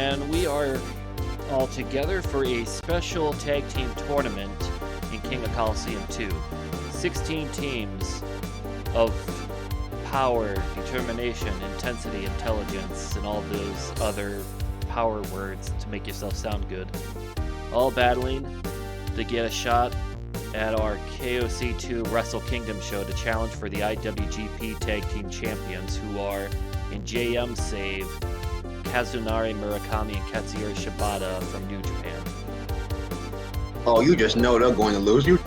and we are all together for a special tag team tournament in King of Colosseum 2. 16 teams of power, determination, intensity, intelligence, and all those other power words to make yourself sound good. All battling to get a shot at our KOC2 Wrestle Kingdom show to challenge for the IWGP Tag Team Champions, who are, in JM save, Kazunari Murakami and Katsuyori Shibata from New Japan. Oh, you just know they're going to lose you.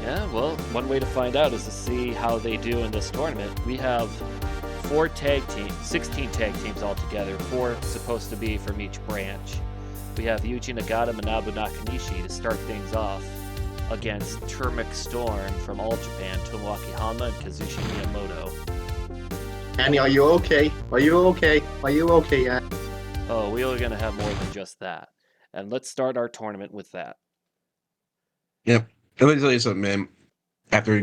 Yeah, well, one way to find out is to see how they do in this tournament. We have 16 tag teams altogether, 4 supposed to be from each branch. We have Yuji Nagata, Manabu Nakanishi to start things off against Turmeric Storm from All Japan, Tomoaki Hanma, and Kazushi Miyamoto. Annie, are you okay? Are you okay? Are you okay, Annie? Oh, we are going to have more than just that. And let's start our tournament with that. Yep. Let me tell you something, man. After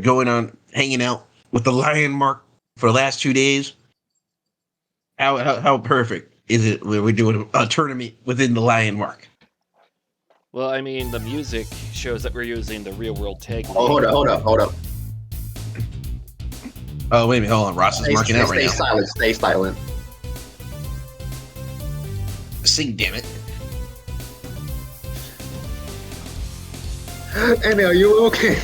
hanging out with the Lion Mark for the last 2 days, how perfect is it when we're doing a tournament within the Lion Mark? Well, I mean, the music shows that we're using the Real World Tag League. Oh, hold up. Oh, wait a minute. Hold on. Ross is marking out right now. Stay silent. Sing, damn it. Annie, are you okay?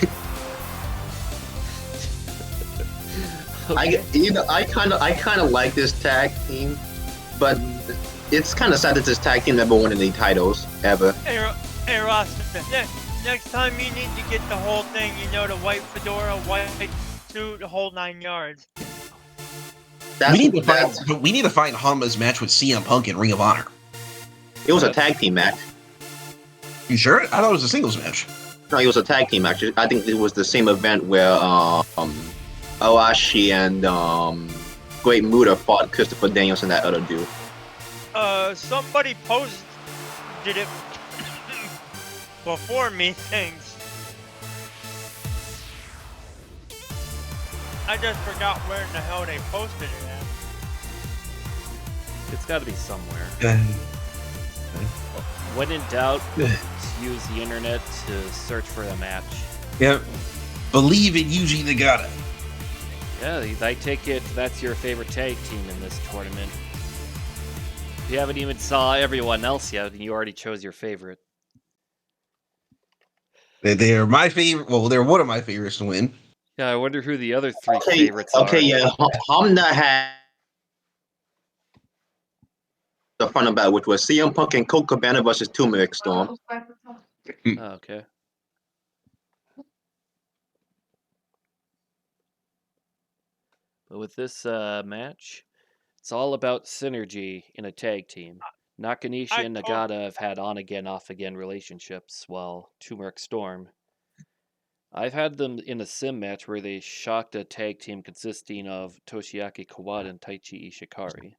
Okay. I kind of like this tag team, but it's kind of sad that this tag team never won any titles ever. Hey Ross, next time you need to get the whole thing, the white fedora, white suit, the whole 9 yards. We need to find Hanma's match with CM Punk in Ring of Honor. It was a tag team match. You sure? I thought it was a singles match. No, it was a tag team match. I think it was the same event where Owashi and Great Muta fought Christopher Daniels and that other dude. Somebody posted it before me, thanks. I just forgot where in the hell they posted it at. It's got to be somewhere. When in doubt, use the internet to search for a match. Yep. Believe in Yuji Nagata. Yeah, I take it that's your favorite tag team in this tournament. If you haven't even saw everyone else yet, and you already chose your favorite. They're my favorite. Well, they're one of my favorites to win. Yeah, I wonder who the other 3 favorites are. Okay, yeah. Hamna had the final battle, which was CM Punk and Colt Cabana versus Turmeric Storm. Oh, okay. But with this match, it's all about synergy in a tag team. Nakanishi and Nagata have had on-again, off-again relationships, while Turmeric Storm. I've had them in a sim match where they shocked a tag team consisting of Toshiaki Kawada and Taichi Ishikari.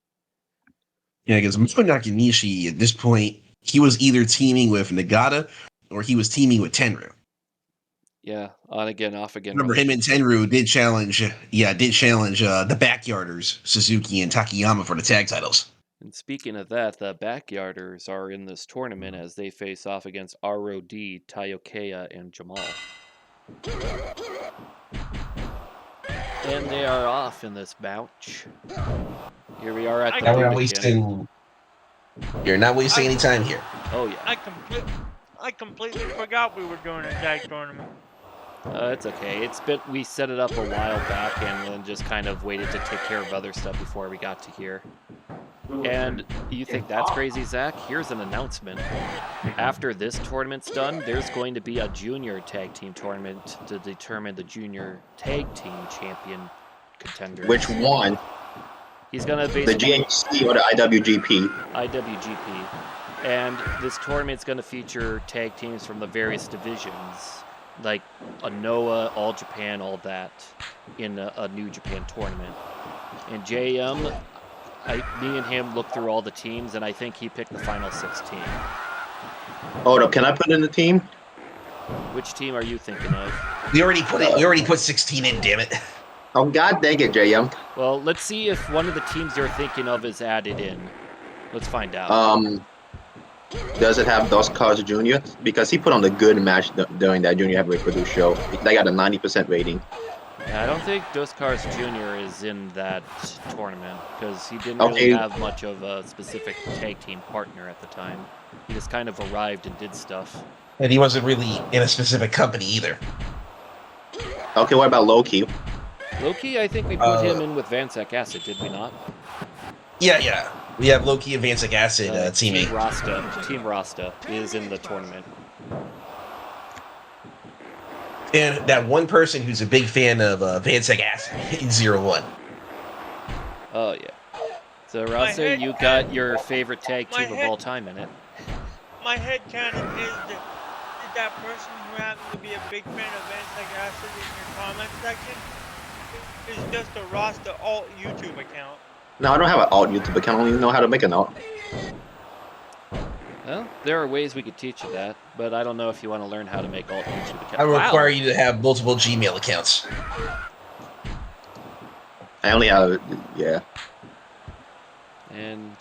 Yeah, because Mito Nakanishi, at this point, he was either teaming with Nagata or he was teaming with Tenryu. Yeah, on-again, off-again. Remember, him and Tenryu did challenge the Backyarders, Suzuki and Takayama, for the tag titles. And speaking of that, the Backyarders are in this tournament as they face off against ROD, Taiokeya, and Jamal. And they are off in this match. Here we are at the You're not wasting any time here. Oh yeah. I completely forgot we were doing a tag tournament. It's okay. We set it up a while back and then just kind of waited to take care of other stuff before we got to here. And you think that's crazy, Zach? Here's an announcement. After this tournament's done, there's going to be a junior tag team tournament to determine the junior tag team champion contender. Which one? He's going to the GHC or the IWGP? IWGP. And this tournament's going to feature tag teams from the various divisions, like a Noah, All Japan, all that, in a New Japan tournament. And JM, me and him looked through all the teams, and I think he picked the final 16. Hold up, can I put in the team? Which team are you thinking of? We already put 16 in, damn it. Oh, god dang it, JM. Well, let's see if one of the teams you're thinking of is added in. Let's find out. Does it have Dos Cars Jr.? Because he put on a good match during that Junior Heavyweight Produce show. They got a 90% rating. Yeah, I don't think Dos Cars Jr. is in that tournament because he didn't Okay. really have much of a specific tag team partner at the time. He just kind of arrived and did stuff. And he wasn't really in a specific company either. Okay, what about Loki? Loki, I think we put him in with Vansac Acid, did we not? Yeah. We have Loki and Vansic Acid teaming. Team Rasta is in the tournament. And that one person who's a big fan of Vansic Acid in 01. Oh, yeah. So, Rasta, you got your favorite tag team of all time in it. My headcanon is that person who happens to be a big fan of Vansic Acid in your comment section is just a Rasta alt YouTube account. No, I don't have an alt YouTube account. I don't even know how to make an alt. Well, there are ways we could teach you that, but I don't know if you want to learn how to make alt YouTube accounts. I require you to have multiple Gmail accounts. I only have, yeah. And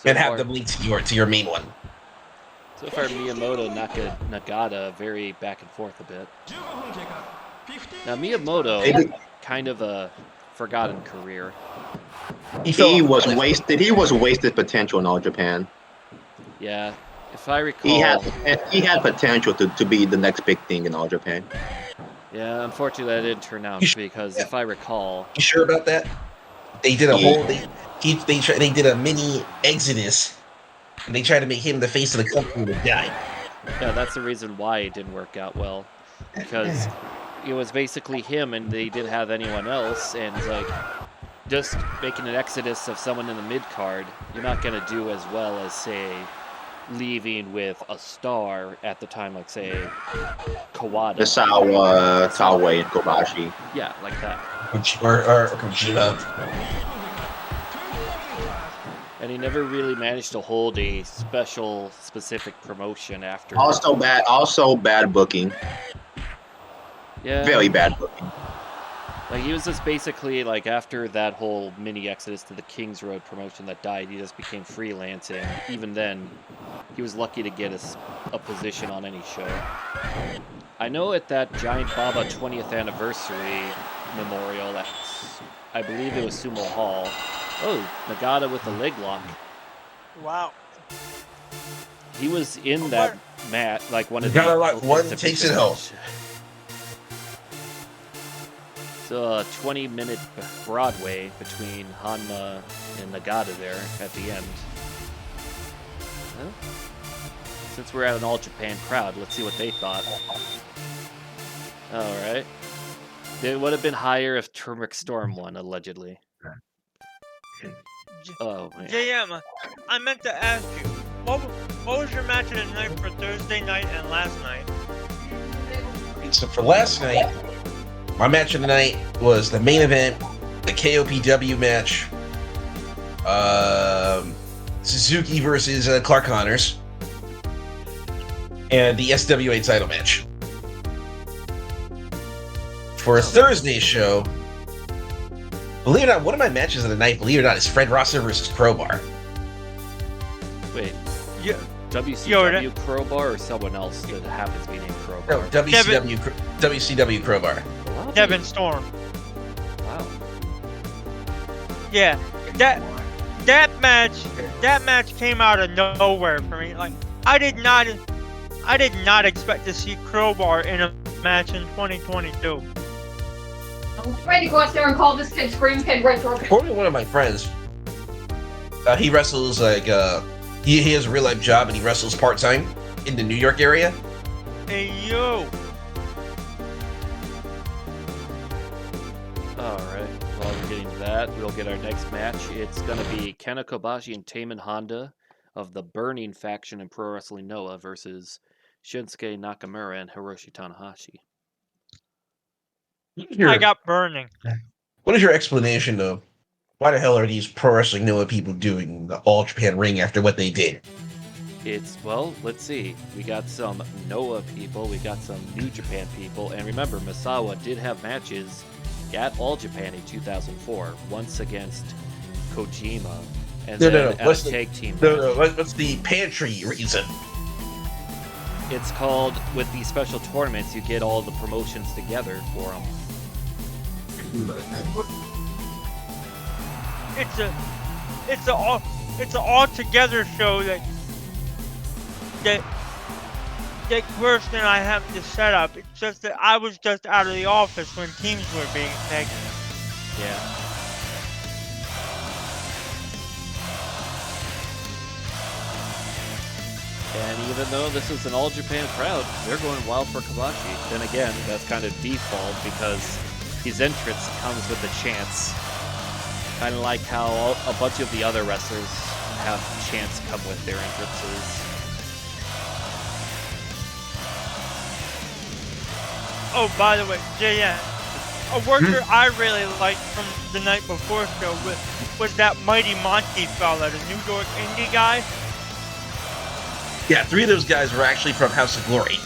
have them linked to your main one. So far, Miyamoto Nagata very back and forth a bit. Now Miyamoto, kind of a forgotten career. He was wasted. He was wasted potential in All Japan. Yeah, if I recall, he had potential to be the next big thing in All Japan. Yeah, unfortunately that didn't turn out because if I recall, you sure about that? They did a whole they did a mini exodus, and they tried to make him the face of the company to die. Yeah, that's the reason why it didn't work out well, because it was basically him, and they didn't have anyone else, and it's like, just making an exodus of someone in the mid-card, you're not going to do as well as, say, leaving with a star at the time, like, say, Kawada. Misawa, Taue, and Kobashi. Yeah, like that. Or Kojima. And he never really managed to hold a specific promotion after. Also bad booking. Yeah. Very bad booking. Like, he was just basically, like, after that whole mini exodus to the Kings Road promotion that died, he just became freelance, and even then, he was lucky to get a position on any show. I know at that Giant Baba 20th anniversary memorial, I believe it was Sumo Hall. Oh, Nagata with the leg lock. Wow. He was in that mat, like one of the... Nagata one takes it home. So a 20-minute Broadway between Hanma and Nagata there at the end. Well, since we're at an All Japan crowd, let's see what they thought. Alright. It would have been higher if Turmeric Storm won, allegedly. Oh, man. JM, I meant to ask you, what was your match of the night for Thursday night and last night? So for last night, my match of the night was the main event, the KOPW match, Suzuki versus Clark Connors, and the SWA title match. For a Thursday show, believe it or not, one of my matches of the night, believe it or not, is Fred Rosser versus Crowbar. Wait, yeah. WCW Crowbar or someone else that happens to be named Crowbar? No, WCW Crowbar. Devin Storm. Wow. Yeah, that match came out of nowhere for me. Like, I did not expect to see Crowbar in a match in 2022. I'm ready to go out there and call this kid Scream Kid Retro. According to one of my friends, he wrestles like he has a real life job and he wrestles part-time in the New York area. Hey yo. Alright, while we're getting to that, we'll get our next match. It's going to be Kenta Kobashi and Taman Honda of the Burning faction in Pro Wrestling Noah versus Shinsuke Nakamura and Hiroshi Tanahashi. I got burning. What is your explanation, though? Why the hell are these Pro Wrestling Noah people doing the All Japan ring after what they did? Well, let's see. We got some Noah people, we got some New Japan people, and remember, Misawa did have matches at All Japan in 2004, once against Kojima And No, then no, no. at What's a the tag team no, match, no? What's the pantry reason? it's called, with these special tournaments, you get all the promotions together for them. It's an all together show that Kirsten and I happened to set up. It's just that I was just out of the office when teams were being picked. Yeah. And even though this is an all Japan crowd, they're going wild for Kobashi. Then again, that's kind of default because his entrance comes with a chance. Kind of like how a bunch of the other wrestlers have chants come with their entrances. Oh, by the way, JN, a worker I really liked from the night before show was that Mighty Monty fella, the New York indie guy. Yeah, 3 of those guys were actually from House of Glory.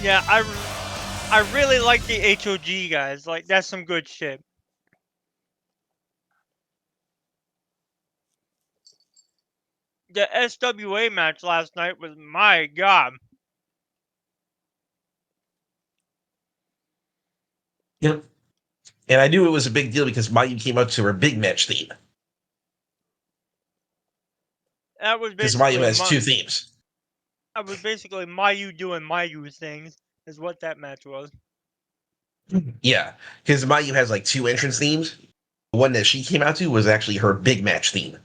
Yeah, I really like the HOG guys. Like, that's some good shit. The SWA match last night was, my God. Yep. And I knew it was a big deal because Mayu came out to her big match theme. That was Because Mayu basically has 2 themes. Mayu doing Mayu things, is what that match was. Yeah, because Mayu has like 2 entrance themes. The one that she came out to was actually her big match theme.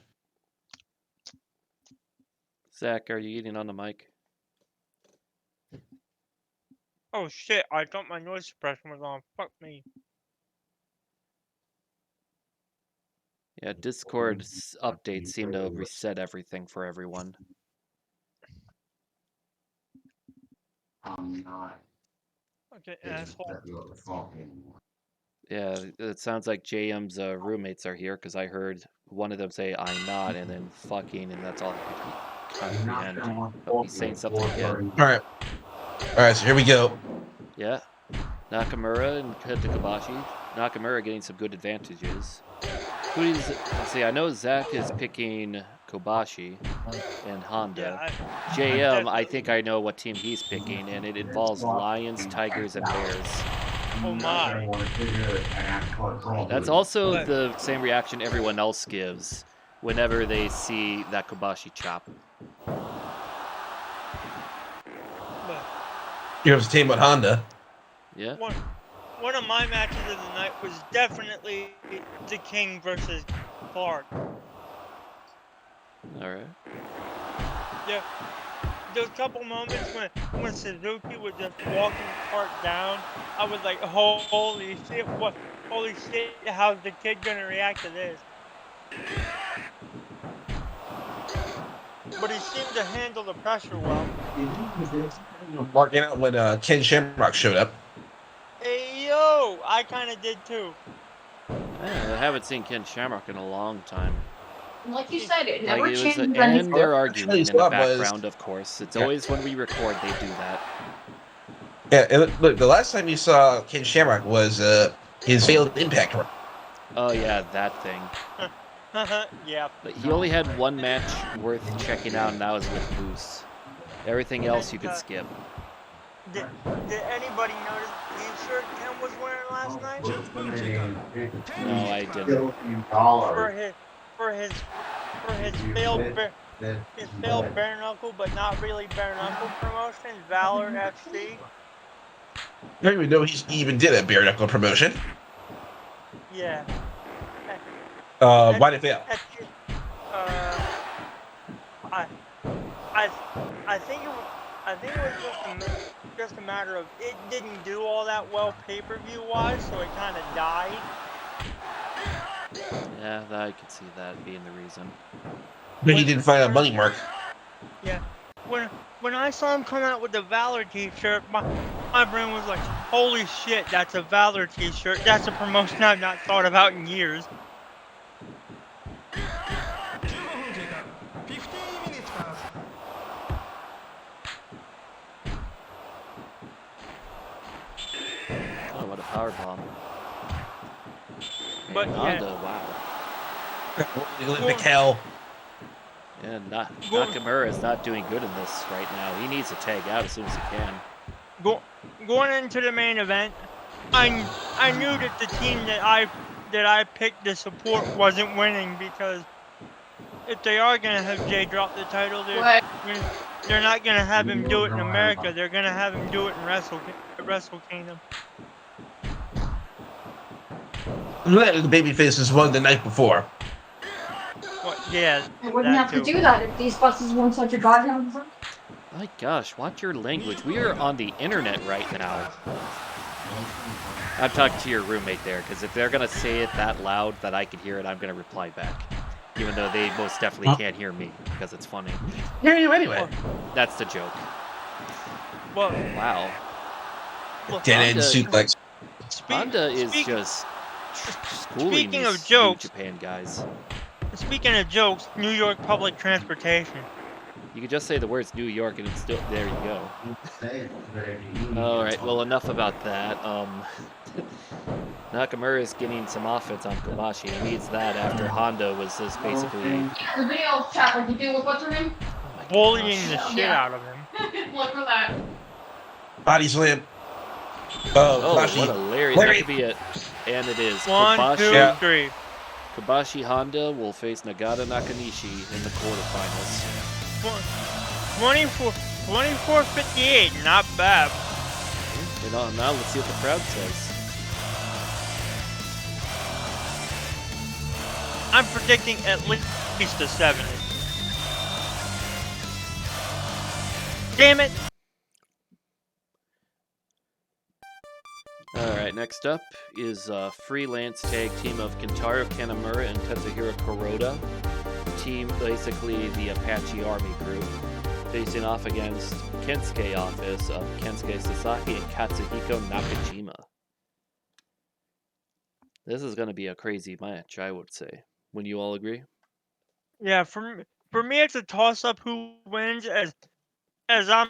Zach, are you eating on the mic? Oh shit, I thought my noise suppression was on. Fuck me. Yeah, Discord's updates seem to reset everything for everyone. Okay, asshole. Yeah, it sounds like JM's roommates are here because I heard one of them say "I'm not" and then "fucking," and that's all I could comprehend. Oh, he's saying something again. All right, so here we go. Yeah, Nakamura and Kenta Kobashi. Nakamura getting some good advantages. Let's see, I know Zach is picking Kobashi and Honda. Yeah, JM, I think I know what team he's picking, and it involves lions, tigers, and bears. oh my. That's also But- the same reaction everyone else gives whenever they see that Kobashi chop. but You have a team with Honda. Yeah. one of my matches of the night was definitely the King versus Clark. All right. Yeah, those couple moments when Suzuki was just walking Clark down, I was like, holy shit, holy shit, how's the kid gonna react to this? But he seemed to handle the pressure well. Marking out when Ken Shamrock showed up. Hey yo, I kind of did too. Yeah, I haven't seen Ken Shamrock in a long time. Like you said, it Like never it was, changes and anything. they're Actually, arguing in so the it was- background, of course. It's Yeah. always when we record they do that. Yeah, and look, the last time you saw Ken Shamrock was his failed Impact run. Oh yeah, that thing. Yeah. But he only had one match worth checking out, and that was with Moose. Everything else you could skip. Did anybody notice the shirt Ken was wearing last night? No, I didn't. For his failed bare knuckle but not really bare knuckle promotion, Valor FC. I don't even know he even did a bare knuckle promotion. Yeah. Why did it fail? I think it was just a matter of it didn't do all that well pay-per-view wise, so it kind of died. Yeah, I could see that being the reason. But he didn't find a money mark. Yeah. When I saw him come out with the Valor t-shirt, my brain was like, holy shit, that's a Valor t-shirt. That's a promotion I've not thought about in years. Oh, what a power bomb. But And yeah. Honda, wow. Olympic hell. And Go- Nakamura is not doing good in this right now. He needs to tag out as soon as he can. Going into the main event, I knew that the team that I picked to support wasn't winning, because if they are gonna have Jay drop the title, What? they're not gonna have him do it in America. They're gonna have him do it in Wrestle Kingdom. The babyfaces won the night before. What? Yeah, I wouldn't that have to too. do that if these buses weren't such a goddamn. My gosh, watch your language. We are on the internet right now. I'm talking to your roommate there, because if they're going to say it that loud that I can hear it, I'm going to reply back. Even though they most definitely can't hear me, because it's funny. Hear you anyway. That's the joke. Well, Wow. Dead end Honda- suplex. Honda is speak- just schooling speaking of these jokes- New Japan guys. Speaking of jokes, New York public transportation. You could just say the words New York and it's still there. You go. All right. Well, enough about that. Nakamura is getting some offense on Kobashi. He needs that after Honda was just basically The video chat like you do with what's her name? oh my Bullying gosh. the shit out of him. Look for that. Body slam. Oh, Kobashi. what a lariat. Larry. That could be it. And it is. 1, 2, Kobashi, 3. Kobashi Honda will face Nagata Nakanishi in the quarterfinals. 24-58, not bad. And now let's see what the crowd says. I'm predicting at least a 70. Damn it! Alright, next up is a freelance tag team of Kentaro Kanemaru and Tetsuhiro Kuroda. Team, basically the Apache Army group, facing off against Kensuke office of Kensuke Sasaki and Katsuhiko Nakajima. This is going to be a crazy match, I would say. Wouldn't you all agree? Yeah, for me it's a toss-up who wins, as I'm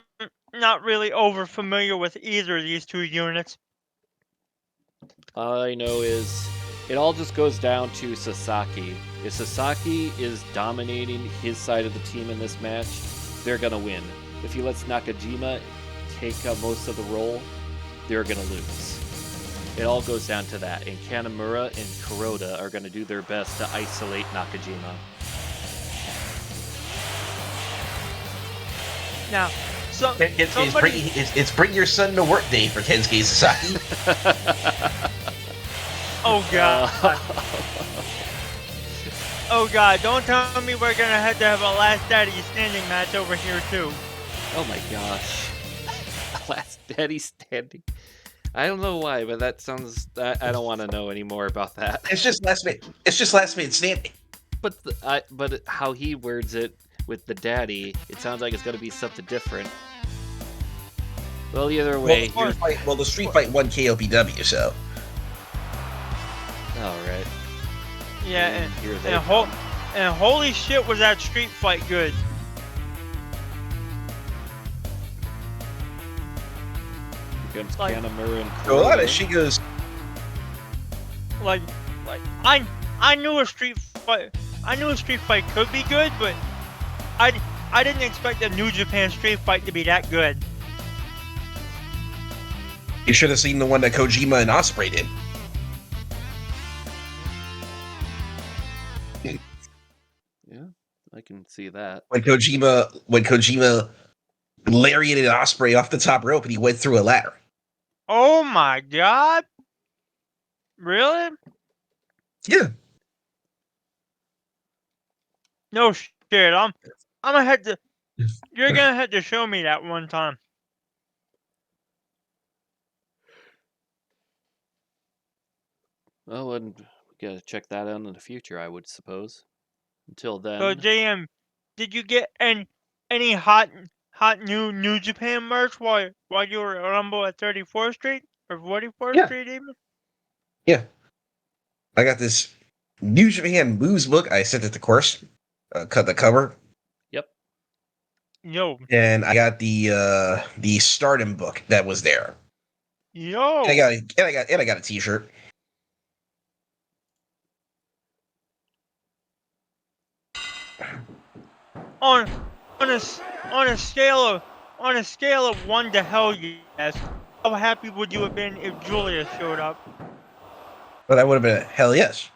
not really over familiar with either of these two units. All I know is it all just goes down to Sasaki. If Sasaki is dominating his side of the team in this match, they're going to win. If he lets Nakajima take most of the role, they're going to lose. It all goes down to that, and Kanemaru and Kuroda are going to do their best to isolate Nakajima. Now, It's bring your son to work day for Kensuke Sasaki. oh god. Oh god, don't tell me we're gonna have to have a last daddy standing match over here too. Oh my gosh. Last daddy standing. I don't know why, but that sounds... I don't want to know any more about that. It's just last man standing. But but how he words it with the daddy, it sounds like it's going to be something different. Well, either way... The street fight won KOPW, so... Alright. Yeah, Here they and come. holy shit was that street fight good. Against like- Kanemaru and A lot Kuroda. of she goes. Like I knew a street fight could be good, but I didn't expect a New Japan street fight to be that good. You should have seen the one that Kojima and Ospreay did. Yeah, I can see that. When Kojima lariated Ospreay off the top rope and he went through a ladder. Oh my god! Really? Yeah. No shit. I'm gonna have to. You're gonna have to show me that one time. Oh, and we gotta check that out in the future, I would suppose. Until then, So JM, did you get any hot New Japan merch while you were at Rumble at 34th Street or 44th Yeah. Street even? Yeah. I got this New Japan moves book. I sent it to Course. Cut the cover. yep. Yo, And I got the Stardom book that was there. yo. And I got a t-shirt. On on a s- on a scale of 1 to hell yes, how happy would you have been if Julia showed up? But that would have been a hell yes.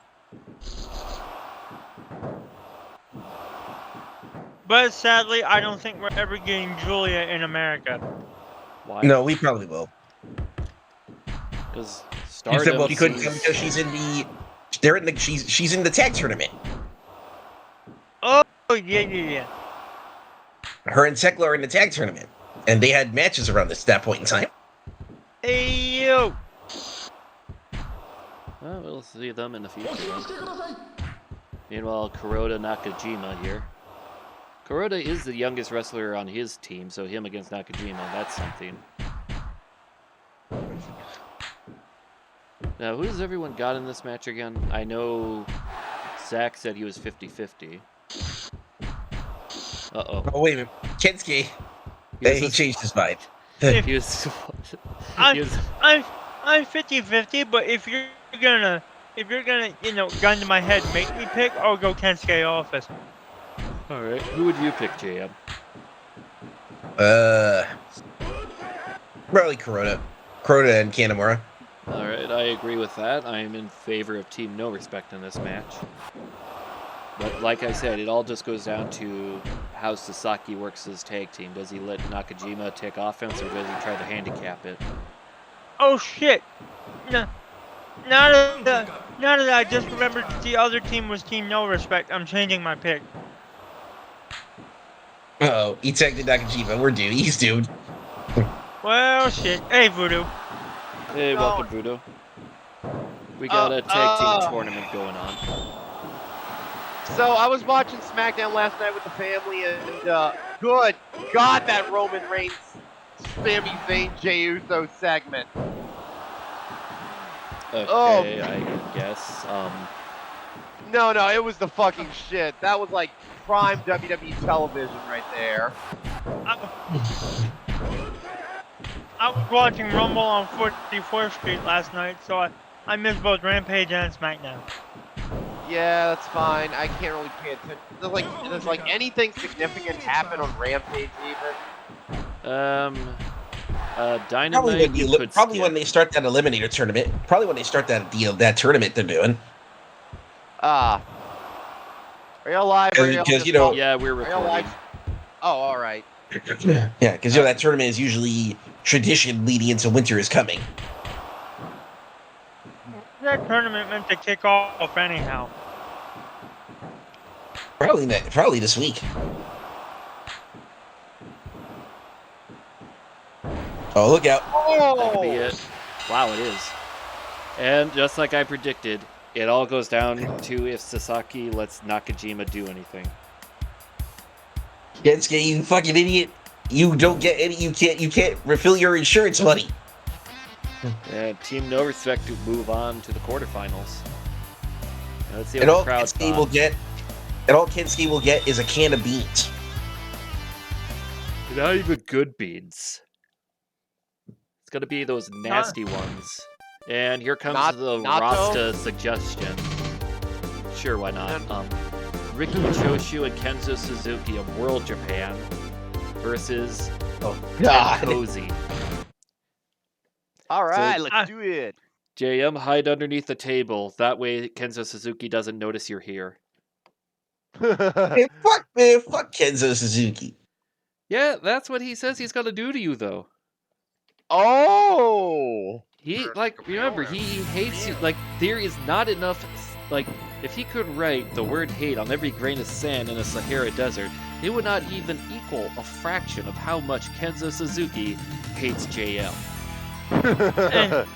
But sadly, I don't think we're ever getting Julia in America. Why? No, we probably will. Because She said, well, Stardom she couldn't come sees... because she's in the tag tournament. Oh yeah. Her and Tekla are in the tag tournament, and they had matches around that point in time. Hey yo. Well, we'll see them in the future. Meanwhile, Kuroda Nakajima here. Kuroda is the youngest wrestler on his team, so him against Nakajima, that's something. Now, who does everyone got in this match again? I know Zach said he was 50-50. Uh-oh. Oh, wait a minute. Kensuke, he changed his mind. He was... I'm he was... I'm 50-50, but if you're gonna gun to my head, make me pick, I'll go Kensuke office. Alright, who would you pick, JM? Probably Kuroda and Kanemaru. Alright, I agree with that. I am in favor of Team No Respect in this match. But like I said, it all just goes down to how Sasaki works his tag team. Does he let Nakajima take offense, or does he try to handicap it? Oh shit! Now that I just remembered the other team was Team No Respect, I'm changing my pick. Uh-oh, he tagged Nakajima. We're doomed. He's doomed. Well, shit. Hey, Voodoo. Hey, welcome, Voodoo. We got a tag team tournament going on. So I was watching SmackDown last night with the family, and good God, that Roman Reigns, Sami Zayn, Jey Uso segment. Okay, I guess. No, it was the fucking shit. That was like prime WWE television right there. I was watching Rumble on 44th Street last night, so I missed both Rampage and SmackDown. Yeah, that's fine. I can't really pay attention. Does like anything significant happen on Rampage even? Dynamite. Probably when they start that eliminator tournament. Probably when they start that tournament they're doing. Are y'all live? Because yeah, we're recording. Oh, all right. Yeah, because that tournament is usually tradition leading into winter is coming. That tournament meant to kick off anyhow. Probably this week. Oh, look out. That could be it. Wow, it is. And just like I predicted, it all goes down to if Sasaki lets Nakajima do anything. Kensuke, you fucking idiot. You don't get any, you can't refill your insurance money. And Team No Respect to move on to the quarterfinals. Now, let's see what And the all crowd Kensuke will get is a can of beans. Not even good beans. It's gonna be those nasty ones. And here comes the Rasta suggestion. Sure, why not? Riki Choshu and Kenzo Suzuki of World Japan versus Cozy. All right, let's do it. JM, hide underneath the table. That way Kenzo Suzuki doesn't notice you're here. Fuck Kenzo Suzuki. Yeah, that's what he says he's gonna do to you, though. Oh! Remember, he hates you. Like, there is not enough, if he could write the word hate on every grain of sand in a Sahara desert, it would not even equal a fraction of how much Kenzo Suzuki hates JM. And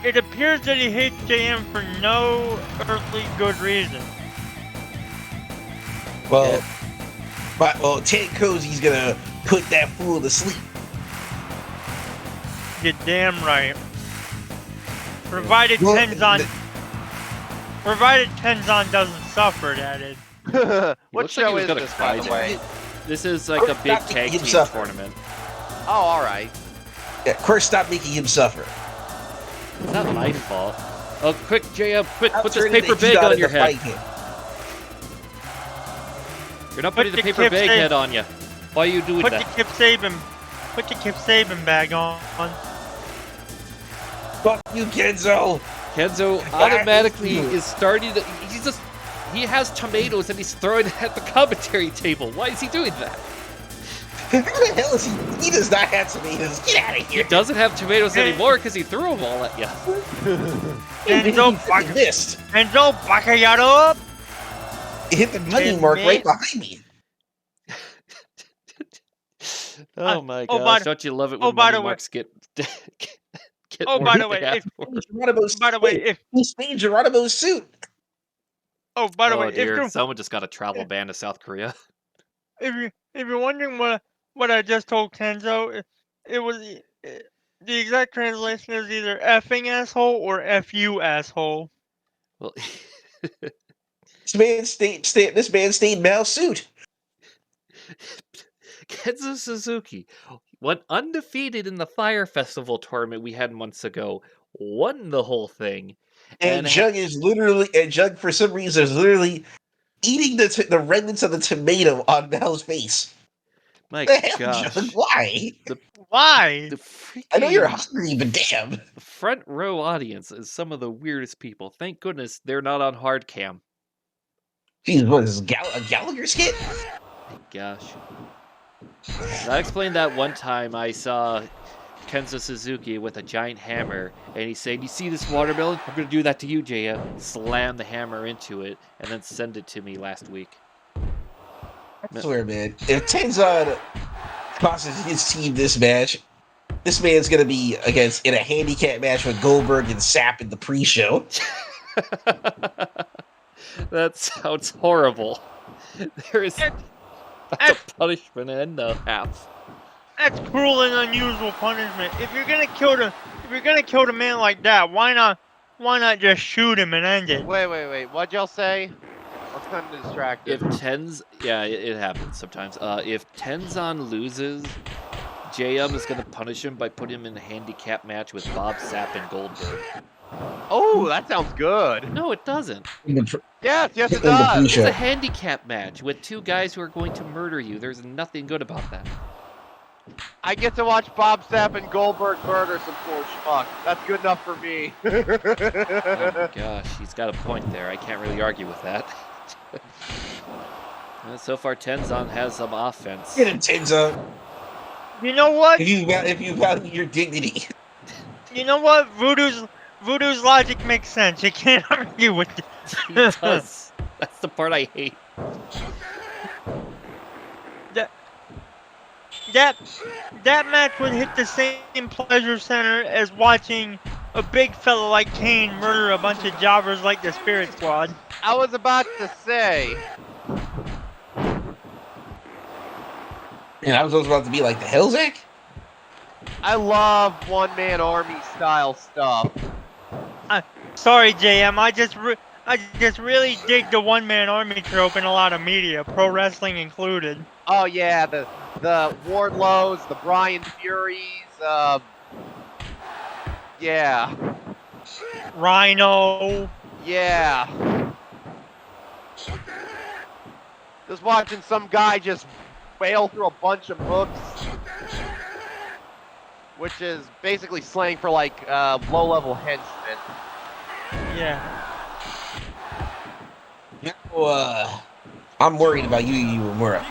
it appears that he hates JM for no earthly good reason. Well, Ted Cozy's gonna put that fool to sleep. You're damn right. Provided Tenzon doesn't suffer, that is. What show is this, by the way? This is like a big tag team tournament. Oh, alright. Yeah, Chris, stop making him suffer. It's not my fault. Oh, quick, JM, quick, put this paper bag on your head. You're not Put putting the the paper Kip bag Saban- head on you. Why are you doing Put that? the Kip Saban bag on. Fuck you, Kenzo. Kenzo automatically is starting to. He has tomatoes and he's throwing it at the commentary table. Why is he doing that? Who the hell is he? He does not have tomatoes. Get out of He here. doesn't have tomatoes anymore because he threw them all at you. Enzo He missed. Bacallado. It hit the money And mark me. right behind me. Oh my oh, gosh! by- Don't you love it oh, when by money the way- marks get Oh, more by than the way, they ask if- for? Geronimo's By the way, suit. if He made Geronimo's suit. oh, by the Oh way, if dear, you're someone just got a travel ban to South Korea. if you're wondering what I just told Kenzo, it was the exact translation is either effing asshole or fu asshole. Well, This man stayed Mal's suit. Kenzo Suzuki went undefeated in the Fire Festival tournament we had months ago, won the whole thing, And Jug for some reason is literally eating the remnants of the tomato on Mal's face. my The hell, gosh, Jug? Why? Why? the I know you're freaking hungry, but damn. front row audience is some of the weirdest people. Thank goodness they're not on hard cam. Jeez, what is this, a Gallagher skit? Gosh. I explained that one time I saw Kenzo Suzuki with a giant hammer, and he said, "You see this watermelon? I'm going to do that to you, JM." Slam the hammer into it, and then send it to me last week. I swear, man. If Tenzon crosses his team this match, this man's gonna be in a handicap match with Goldberg and Sapp in the pre-show. That sounds horrible. There is That's a punishment and a half. That's cruel and unusual punishment. If you're gonna kill the man like that, why not just shoot him and end it? Wait. What'd y'all say? I was kind of distracted. It happens sometimes. If Tenzon loses, JM is going to punish him by putting him in a handicap match with Bob Sapp and Goldberg. Oh, that sounds good. No, it doesn't. Yes, it In the does. It's pre-show. a handicap match with two guys who are going to murder you. There's nothing good about that. I get to watch Bob Sapp and Goldberg murder some poor schmuck. That's good enough for me. Oh my gosh, he's got a point there. I can't really argue with that. So far, Tenzon has some offense. Get it, Tenzon. You know what? If you value your dignity. You know what? Voodoo's logic makes sense. You can't argue with it. He does. That's the part I hate. That match would hit the same pleasure center as watching a big fella like Kane murder a bunch of jobbers like the Spirit Squad. I was about to say. And I was also about to be like, the hell, Zach? I love one-man army style stuff. Sorry, JM. I just really dig the one-man army trope in a lot of media, pro wrestling included. Oh yeah, the Wardlows, the Brian Furies, yeah, Rhino. yeah. Just watching some guy just wail through a bunch of books, which is basically slang for like low-level henchmen. Yeah. I'm worried about you, Uemura.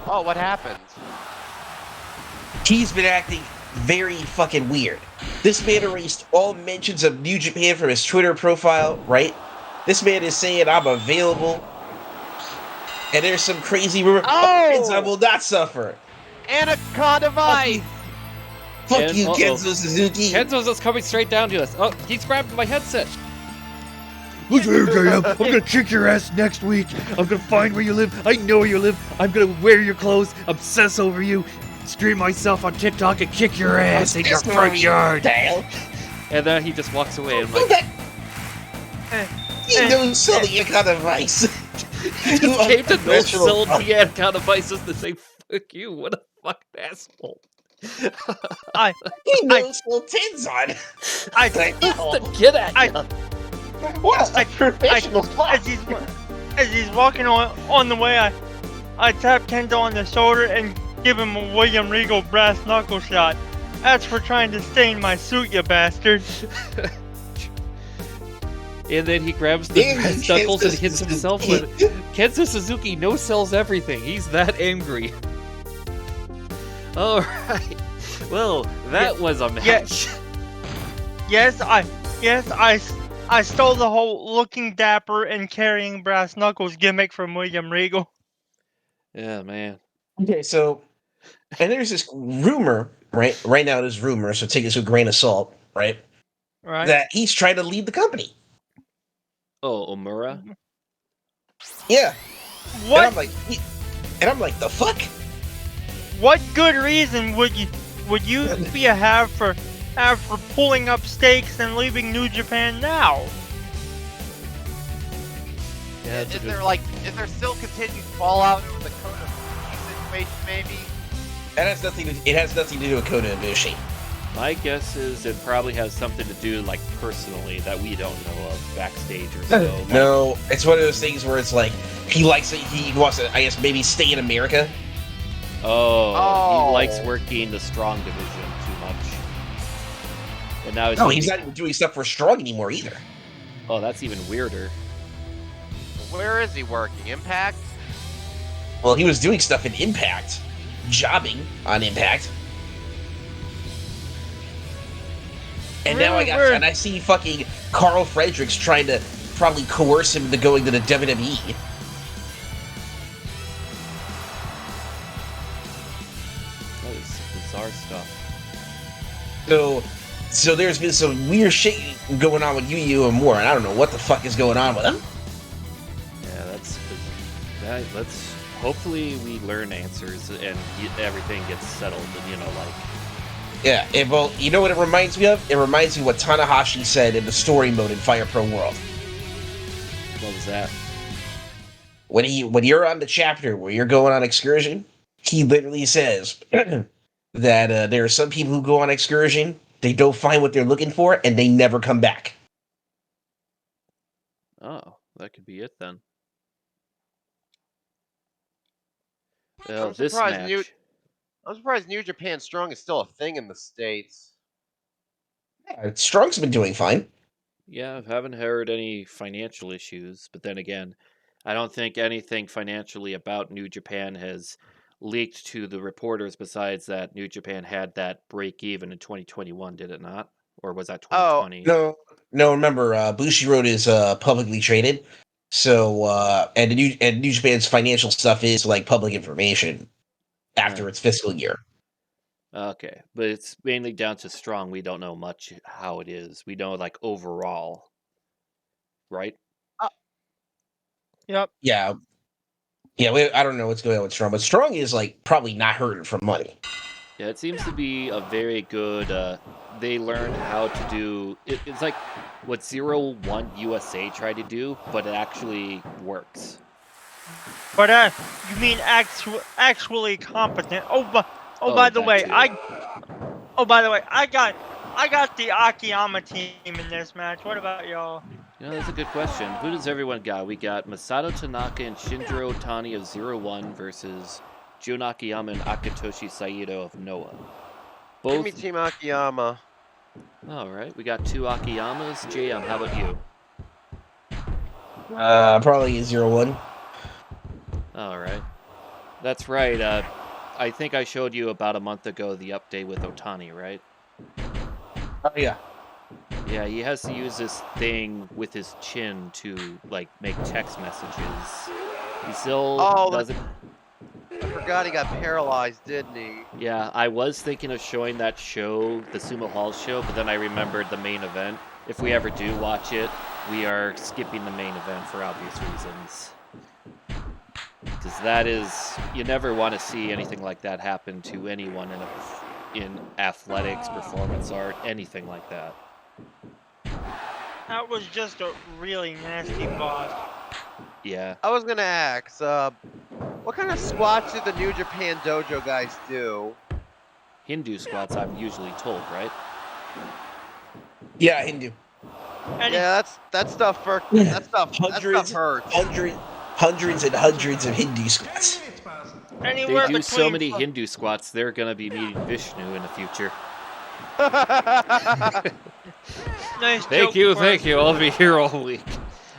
Oh, what happened? He's been acting very fucking weird. This man erased all mentions of New Japan from his Twitter profile, right? This man is saying I'm available. And there's some crazy rumor. Oh! I will not suffer. Anaconda Vice! Fuck you, Uh-oh. Kenzo Suzuki. Kenzo's just coming straight down to us. Oh, he's grabbing my headset. Look here, JM. I'm gonna kick your ass next week. I'm gonna find where you live. I know where you live. I'm gonna wear your clothes, obsess over you, stream myself on TikTok, and kick your ass in your front yard. And then he just walks away. And I'm like, You don't sell the Anaconda Vice. he just came to no sell the Anaconda Vices to say, fuck you. What a fucking asshole. He knows full tins on. To get at ya. What a professional fuck. as he's walking on the way, I tap Kendo on the shoulder and give him a William Regal brass knuckle shot. That's for trying to stain my suit, you bastard. And then he grabs the Damn, brass you knuckles and Kansas hits himself Suzuki. with. Kansas Suzuki no sells everything. He's that angry. All right. Well, that was a match. Yes, I stole the whole looking dapper and carrying brass knuckles gimmick from William Regal. Yeah, man. Okay, so and there's this rumor, right? Right now, there's rumor, so take this with a grain of salt, right? Right? That he's trying to leave the company. Oh, Omura. Yeah, What? and I'm like, the fuck? What good reason would you have for pulling up stakes and leaving New Japan now? Yeah, that's a Is good- there still continued fallout over the Kota situation? Maybe. It has nothing to do with Kota Ibushi. My guess is it probably has something to do, like, personally, that we don't know of backstage or so. Like, No, it's one of those things where it's like he wants to, I guess, maybe stay in America. Oh, he Oh. likes working the strong division too much. And now No, he's not even doing stuff for Strong anymore either. Oh, that's even weirder. Where is he working? Impact? Well, he was doing stuff in Impact, jobbing on Impact. And now I see fucking Carl Fredericks trying to probably coerce him into going to the WWE. That is bizarre stuff. So there's been some weird shit going on with Yu and more, and I don't know what the fuck is going on with him. Yeah, let's hopefully we learn answers and everything gets settled. And Yeah, well, you know what it reminds me of? It reminds me of what Tanahashi said in the story mode in Fire Pro World. What was that? When you're on the chapter where you're going on excursion, he literally says that there are some people who go on excursion, they don't find what they're looking for, and they never come back. Oh, that could be it then. Well, I'm this surprised match. I'm surprised New Japan Strong is still a thing in the States. Strong's been doing fine. Yeah, I haven't heard any financial issues, but then again, I don't think anything financially about New Japan has leaked to the reporters besides that New Japan had that break even in 2021, did it not? Or was that Oh, 2020? No. Remember, Bushiroad is publicly traded, so and New Japan's financial stuff is like public information after its fiscal year. Okay, but it's mainly down to Strong. We don't know much how it is. We know like overall, right? Yep. Yeah, I don't know what's going on with Strong, but Strong is like probably not hurting for money. Yeah, it seems to be a very good. They learned how to do. It's like what 01 USA tried to do, but it actually works. But you mean actually competent? By the that way, too. I got the Akiyama team in this match. What about y'all? You know, that's a good question. Who does everyone got? We got Masato Tanaka and Shinjiro Otani of 01 versus Jun Akiyama and Akitoshi Saito of Noah. give me Both. Team Akiyama. All right, we got two Akiyamas. JM, how about you? Probably 0-1. All right, that's right. I think I showed you about a month ago the update with Otani, right? Oh yeah. Yeah, he has to use this thing with his chin to like make text messages. He still doesn't. I forgot he got paralyzed, didn't he? Yeah, I was thinking of showing that show, the Sumo Hall show, but then I remembered the main event. If we ever do watch it, we are skipping the main event for obvious reasons. Because that is, you never want to see anything like that happen to anyone in athletics, performance art, anything like that. That was just a really nasty boss. Yeah. I was gonna ask, what kind of squats do the New Japan Dojo guys do? Hindu squats, I'm usually told, right? Yeah, Hindu. And Yeah, that stuff hurts. Hundreds hundreds and hundreds of Hindu squats. They Anywhere do so between many Hindu squats, they're gonna be meeting Vishnu in the future. nice Thank joke, you, Quirk. thank you. I'll be here all week.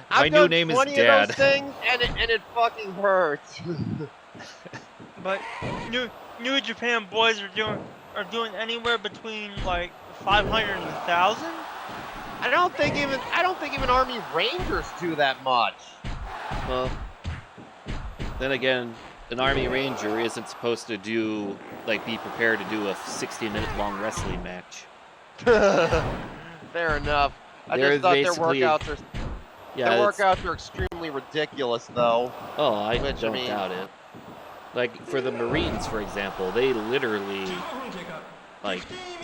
My I've new done name is 20 of those Dad. things, and it fucking hurts. But New Japan boys are doing anywhere between like 500 and 1,000. I don't think even Army Rangers do that much. Well, then again, an Army Ranger isn't supposed to do be prepared to do a 60-minute long wrestling match. Fair enough. I They're just thought their basically- workouts Yeah, their it's- workouts are extremely ridiculous, though. Oh, I Which, I don't mean- doubt it. Like for the Marines, for example, they literally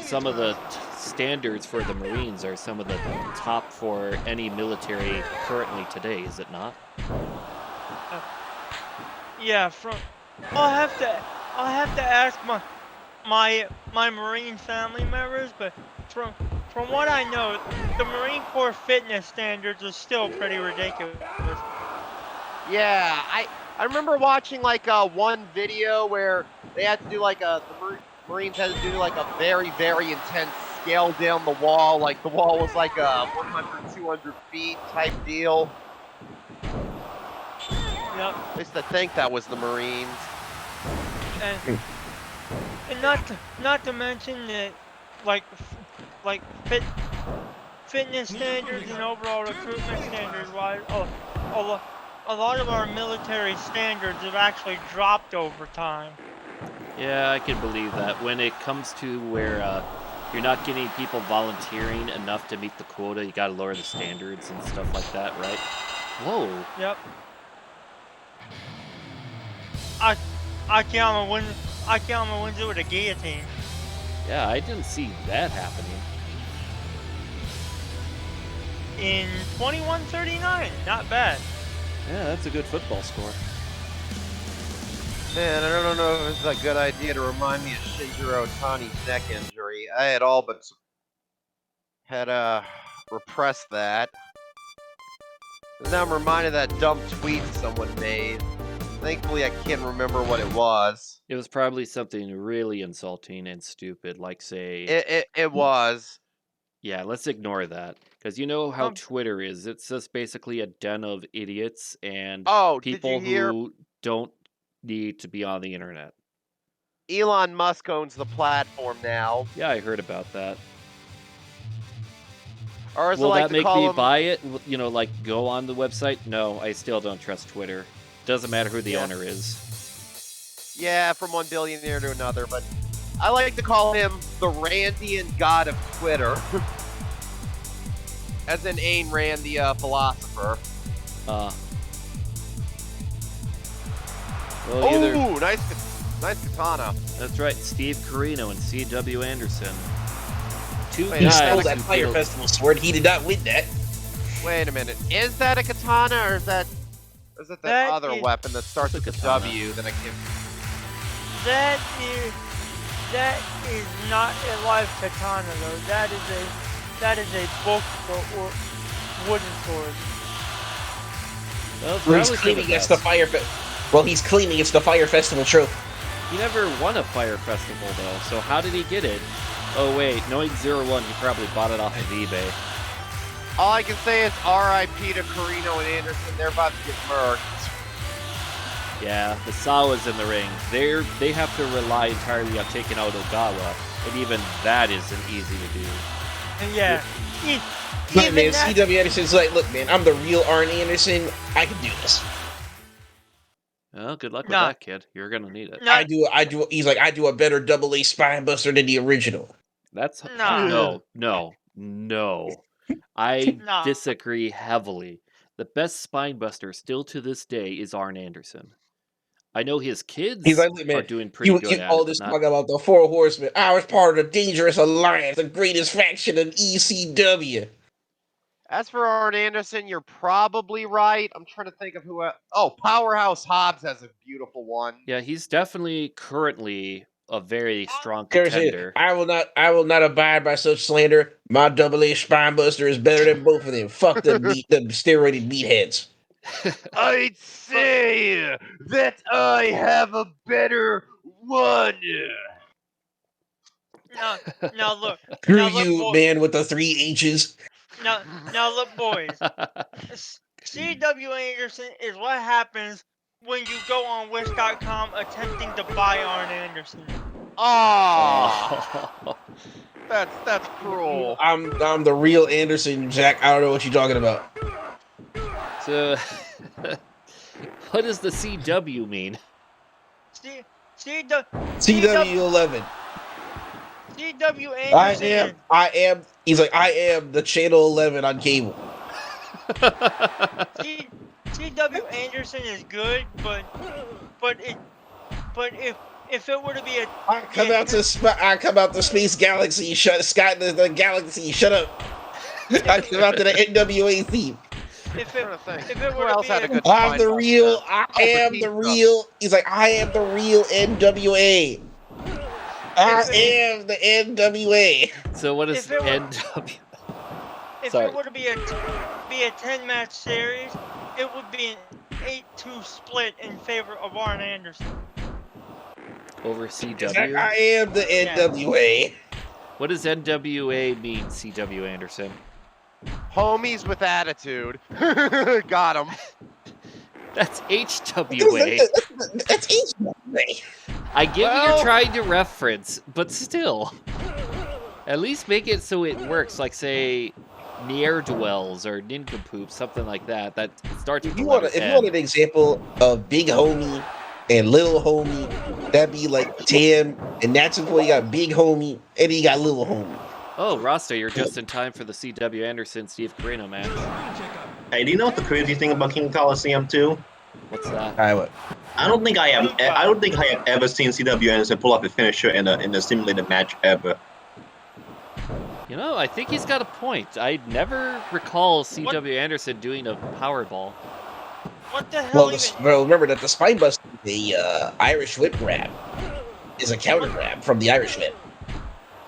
some of the standards for the Marines are some of the top for any military currently today, is it not? Yeah, I'll have to ask my Marine family members, but from what I know, the Marine Corps fitness standards are still pretty ridiculous. Yeah, I remember watching one video where they had to do the Marines had to do a very, very intense scale down the wall. Like the wall was like a 100, 200 feet type deal. Yep. At least I think that was the Marines. And not to mention that fitness standards and overall recruitment standards wise, a lot of our military standards have actually dropped over time. Yeah, I can believe that. When it comes to where you're not getting people volunteering enough to meet the quota, you gotta lower the standards and stuff like that, right? Whoa. Yep. Akiyama wins it with a guillotine. Yeah, I didn't see that happening. In 21:39, not bad. Yeah, that's a good football score. Man, I don't know if it's a good idea to remind me of Shinjiro Otani's neck injury. I had all but repressed that. And now I'm reminded of that dumb tweet someone made. Thankfully, I can't remember what it was. It was probably something really insulting and stupid, like say, It was. yeah, let's ignore that. Because you know how Um, Twitter is. It's just basically a den of idiots and Oh, did people you hear? who don't need to be on the internet. Elon Musk owns the platform now. Yeah, I heard about that. Or as I Will like that to make call me him, buy it? You know, like go on the website? No, I still don't trust Twitter. Doesn't matter who the Yeah. owner is. yeah, from one billionaire to another, but I like to call him the Randian god of Twitter. As in Ayn Rand, the philosopher. Well, either Oh, nice katana. that's right, Steve Carino and C.W. Anderson. Two Wait, He guys stole that who Fire killed- Festival sword. He did not win that. Wait a minute. Is that a katana or is that that That other is- weapon that starts with a katana. W that I can't? That is not a live katana though. That is a book or wooden sword. Well, it's Well, he's probably for claiming the it's the best. Fire Well, he's claiming it's the Fire Festival trophy. He never won a fire festival though, so how did he get it? Oh wait, knowing 0-1, he probably bought it off of eBay. All I can say is R.I.P. to Carino and Anderson. They're about to get murked. Yeah, the Sawa's in the ring. They have to rely entirely on taking out Ogawa, and even that isn't easy to do. And yeah, Look, even man, that, C.W. Anderson's like, look, man, I'm the real Arn Anderson. I can do this. Well, good luck with Nah. that, kid. You're gonna need it. not, He's like, I do a better double A spine buster than the original. That's Nah. no. I Nah. disagree heavily. The best spine buster still to this day is Arn Anderson. I know his kids He's like, look, man, are doing pretty you good at all it, this but talk not. about the Four Horsemen. I was part of the Dangerous Alliance, the greatest faction in ECW. As for Arn Anderson, you're probably right. I'm trying to think of who. Oh, Powerhouse Hobbs has a beautiful one. Yeah, he's definitely currently a very strong Seriously, contender. I will not abide by such slander. My double A spine buster is better than both of them. Fuck them steroided meatheads. I'd say that I have a better one. Now look. Screw Now look, you, boy. man, with the 3 H's. Now look, boys. C.W. Anderson is what happens when you go on Wish.com attempting to buy Arn Anderson. Ah, Oh. that's cruel. I'm the real Anderson, Jack. I don't know what you're talking about. So, what does the CW mean? C.W. CW11. Anderson I am. He's like, I am the channel 11 on cable. C.W. Anderson is good, but if it were to be a I come out to Space Galaxy. The galaxy. Shut up. I come out to the NWA theme. if I'm it trying to think. if it Who were to else be had a a good I'm the spine real. buster? I Oh, am the Batista. real. He's like, I am the real NWA. I am the NWA. So what is If it were- NW? if Sorry. it were to be a 10-match series, it would be an 8-2 split in favor of Arn Anderson. Over He's like, CW? I am the NWA. What does NWA mean, CW Anderson? Homies with attitude. Got him. That's HWA. That's HWA. I get what Well- you're trying to reference, but still. At least make it so it works, like, say, ne'er-dwells or nincompoops, something like that. That starts with If the you want letter an N. example of big homie and little homie, that'd be like Tam, and that's before you got big homie and then you got little homie. Oh, Rasta, you're just in time for the CW Anderson Steve Carino match. Hey, do you know what the crazy thing about King Colosseum 2? What's that? I don't think I have ever seen CW Anderson pull off a finisher in a simulated match ever. You know, I think he's got a point. I never recall CW Anderson doing a Powerball. What the hell Well, remember that the spine bust, the Irish whip grab, is a counter grab from the Irish whip.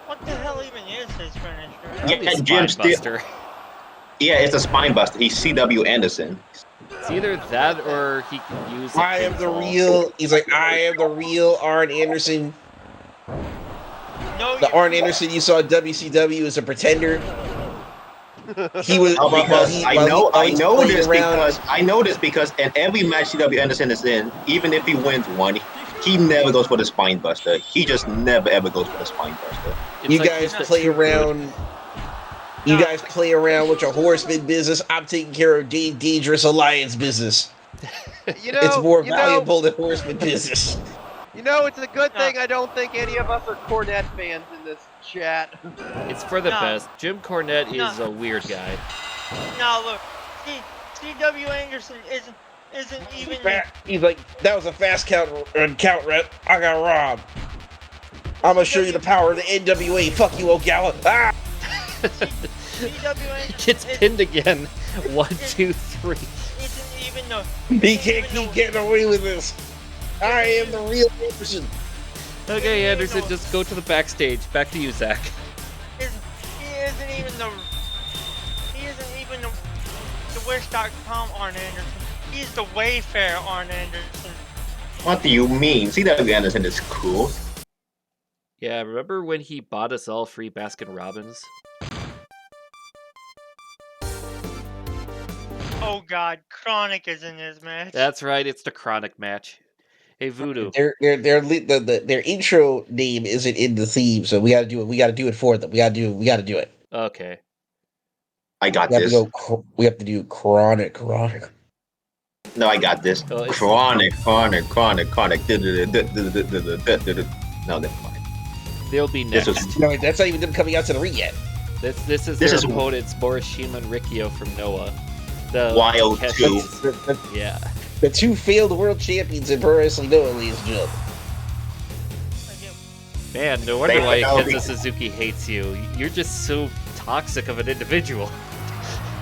What the hell even is his finisher? Probably Yeah, Spine Jim still- Buster. Yeah, it's a spine buster. He's CW Anderson. It's either that or he can use. I am the real. He's like, I am the real Arn Anderson. No, The Arn Anderson you saw in WCW is a pretender. He was. Oh, because I know this this because in every match CW Anderson is in, even if he wins one, he never goes for the spine buster. He just never ever goes for the spine buster. It's You like guys he's play too good. around. You guys play around with your horseman business. I'm taking care of dangerous alliance business. You know, It's more valuable than horseman business. You know, it's a good thing I don't think any of us are Cornette fans in this chat. It's for the No. best. Jim Cornette No. is a weird guy. Now look, C.W. Anderson isn't even. He's like, that was a fast count rep. I got robbed. I'm gonna show you the power of the NWA. Fuck you, Ogawa. Ah! C.W. Anderson Gets pinned again. 1, 2, 3. isn't even the. He can't keep getting away with this. I am the real Anderson. Okay, Anderson, just go to the backstage. Back to you, Zach. He isn't even the Wish.com Arn Anderson. He's the Wayfair Arn Anderson. What do you mean? CW Anderson is cool. Yeah, remember when he bought us all free Baskin Robbins? Oh God, Chronic is in this match. That's right, it's the Chronic match. Hey, Voodoo. Their intro name isn't in the theme, so we gotta do it. We gotta do it for them. We gotta do it. Okay. I got We have this. to go. We have to do chronic. No, I got this. Oh, it's- Chronic. No, never mind. They'll be This next. was No, that's not even them coming out to the ring yet. This is This their is- opponents, Morishima and Rikio from Noah. The Wild Keshies. two. Yeah. The two failed world champions in pro wrestling Noah, ladies and gentlemen. Man, no wonder They- why that'll be- Kenza Suzuki hates you. You're just so toxic of an individual.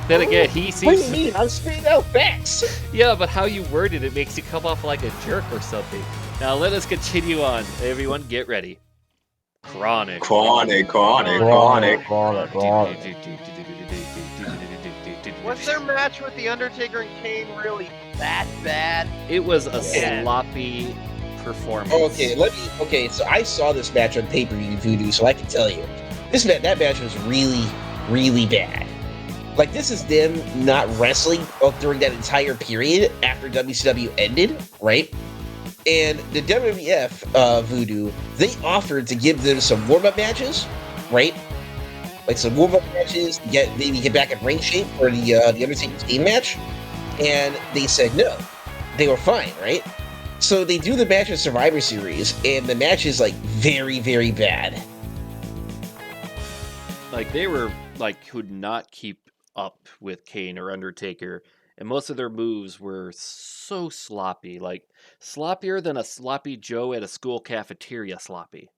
Then again, he What do you seems... mean? I'm spitting out facts. Yeah, but how you worded it makes you come off like a jerk or something. Now let us continue on. Everyone, get ready. Chronic. Chronic. Where Was their match with The Undertaker and Kane really that bad? It was a Yeah. sloppy performance. Okay, so I saw this match on pay-per-view Voodoo, so I can tell you, that match was really, really bad. Like, this is them not wrestling during that entire period after WCW ended, right? And the WWF Voodoo, they offered to give them some warm-up matches, right? Like some warm-up matches to get back in ring shape for the Undertaker's Kane match, and they said no. They were fine, right? So they do the match in Survivor Series, and the match is like very, very bad. Like, they were could not keep up with Kane or Undertaker, and most of their moves were so sloppy, like sloppier than a sloppy Joe at a school cafeteria sloppy.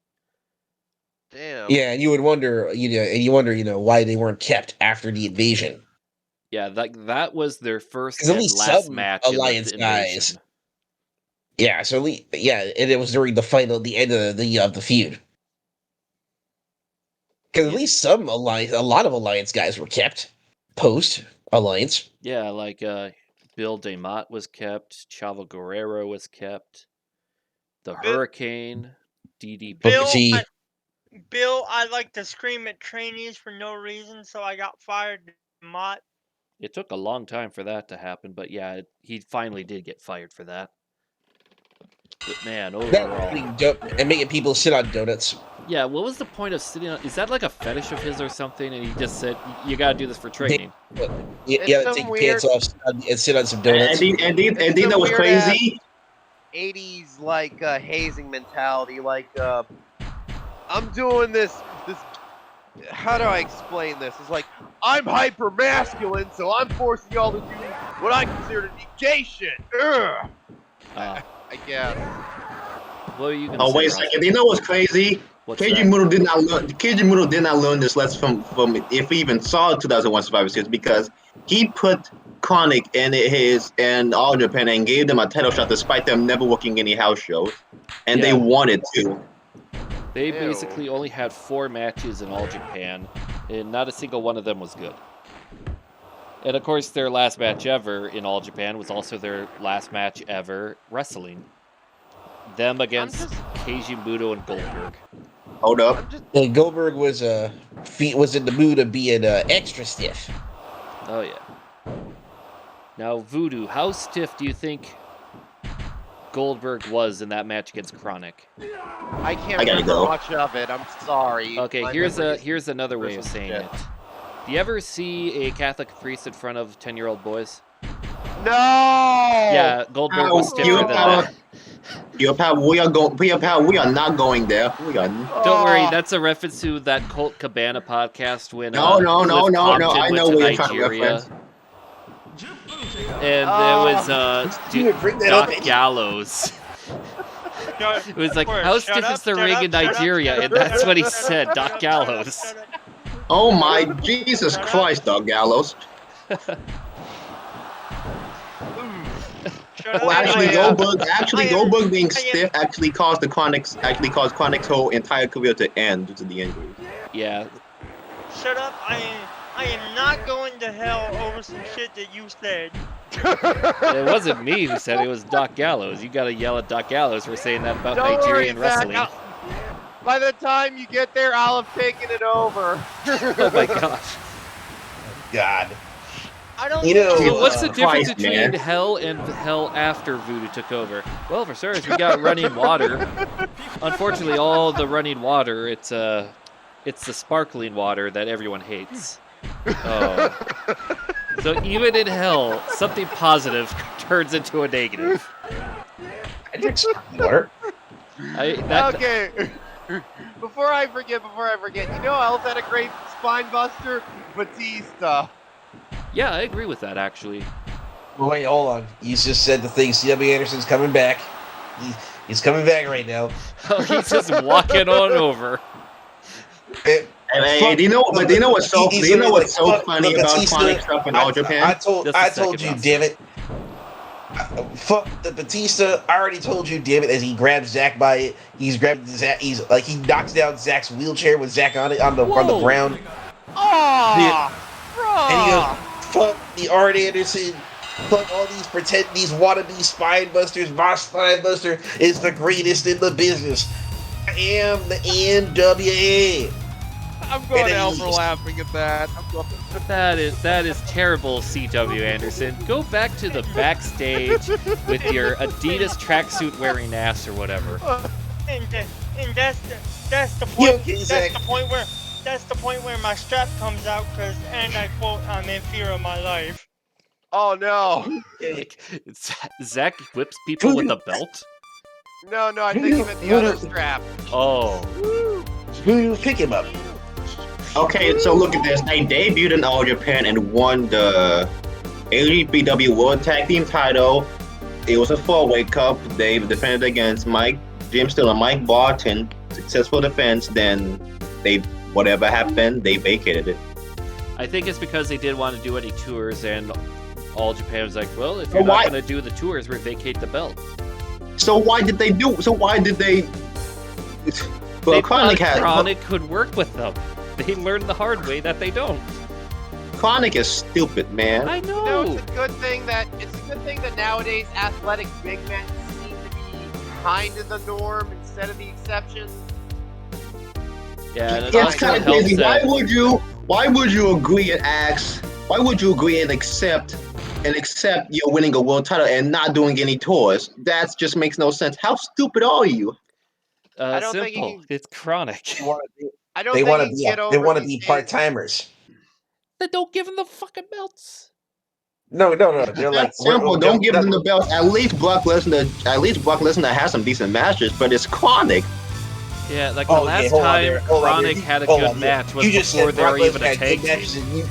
Damn. Yeah, and you would wonder, why they weren't kept after the invasion. Yeah, that was their first Because at and least last some match in Alliance the guys. invasion. Yeah, so and it was during the end of the feud. Because at Yeah. least a lot of Alliance guys were kept post Alliance. Yeah, like Bill DeMott was kept, Chavo Guerrero was kept, the Hurricane, DDP. Booker Bill, T. I like to scream at trainees for no reason, so I got fired. Mott. It took a long time for that to happen, but yeah, he finally did get fired for that. But man, overall, And making people sit on donuts. yeah. What was the point of sitting on? Is that like a fetish of his or something? And he just said, "You gotta do this for training." It's Take some pants off and sit on some donuts. And you know what's crazy? 80s like hazing mentality. Like I'm doing this. How do I explain this? It's like I'm hyper masculine, so I'm forcing y'all to do what I consider to be gay shit. Ugh. I guess. What are you gonna Oh say, wait a Ross? second. You know what's crazy? What's Keiji that? Muto did not learn this lesson from if he even saw 2001 Survivor Series, because he put Chronic in All Japan and gave them a title shot despite them never working any house shows, and they Yeah. wanted to. They Ew. basically only had 4 matches in All Japan, and not a single one of them was good. And of course, their last match ever in All Japan was also their last match ever wrestling. Them against Keiji Muto and Goldberg. Hold up. And Goldberg was in the mood of being extra stiff. Oh yeah. Now Voodoo, how stiff do you think Goldberg was in that match against Chronic? I can't I gotta remember go. much of it. I'm sorry. Okay, My here's memory is another way of crystal saying shit. it. Do you ever see a Catholic priest in front of 10-year-old boys? No. Yeah, Goldberg was stiffer than that. Your pal, we are not going there. We are. Don't worry, that's a reference to that Colt Cabana podcast when No. Cliff Compton I went know to where you're trying to Nigeria. reference. And there was bring that Doc up. Gallows. It was like, how Shut stiff up, is the shut ring up, in shut up, Nigeria? shut And up, that's shut what he up, said, shut Doc up, Gallows. shut up. Oh my Jesus Christ, Doc Gallows. Shut up. Well, actually, I am- Goldberg being I am- stiff actually caused Chronic's whole entire career to end due to the injury. Yeah, Shut up. I am not going to hell over some shit that you said. it wasn't me who said it, it was Doc Gallows. You gotta yell at Doc Gallows for saying that about Don't worry, Nigerian Zach. wrestling. By the time you get there, I'll have taken it over. Oh my gosh. God. I don't You know, So what's the Christ, difference between man. hell and hell after Voodoo took over? Well, for starters, we got running water. Unfortunately, all the running water, it's the sparkling water that everyone hates. Oh. So even in hell, something positive turns into a negative. I drink some water. Okay. Before I forget, you know who else had a great spine buster? Batista. Yeah, I agree with that actually. Well, wait, hold on. You just said the thing. C.W. Anderson's coming back. He's coming back right now. Oh, he's just walking on over. Hey, do you know what's so funny about Batista. Chronic stuff in All Japan? I told Just a you, second, damn it. Fuck the Batista. I already told you, damn it. As he grabs Zach by it, he knocks down Zach's wheelchair with Zach on it on the ground. Oh, And he goes, "Fuck Arn Anderson, fuck all these these wannabe spine busters. My spine buster is the greatest in the business. I am the NWA. I'm going to hell for Enemies. laughing at that. That is terrible, CW Anderson. Go back to the backstage with your Adidas tracksuit wearing ass or whatever. And that's the You point. okay, That's Zach? the point where my strap comes out because, and I quote, I'm in fear of my life. Oh no. Like, Zach whips people with a belt? No, I think he meant the other strap. Oh. Who pick him up? Okay, so look at this. They debuted in All Japan and won the AGPW World Tag Team title. It was a four-way cup. They defended against Jim Steele and Mike Barton. Successful defense. Then whatever happened, they vacated it. I think it's because they didn't want to do any tours, and All Japan was like, well, if you're not going to do the tours, we vacate the belt. So why did they? Well, They thought Chronic could work with them. They learned the hard way that they don't. Chronic is stupid, man. I You know, know. it's a good thing that nowadays athletic big men seem to be kind of the norm instead of the exception. Yeah, and it It's also kind of helps crazy. that Why would you agree and ask? Why would you agree and accept you're winning a world title and not doing any tours? That just makes no sense. How stupid are you? I don't think you simple. can- It's Chronic. I don't They think want you to can be get over they want to these be days- part timers. Then don't give them the fucking belts. No. They're like That's simple. Don't give them the belt. At least Brock Lesnar has some decent matches, but it's Chronic. Yeah, like Oh, the okay, last hold on time there, hold on Chronic there. had a Hold good on, match was you just before said they were Brock even Lesnar a had tag good matches, team. and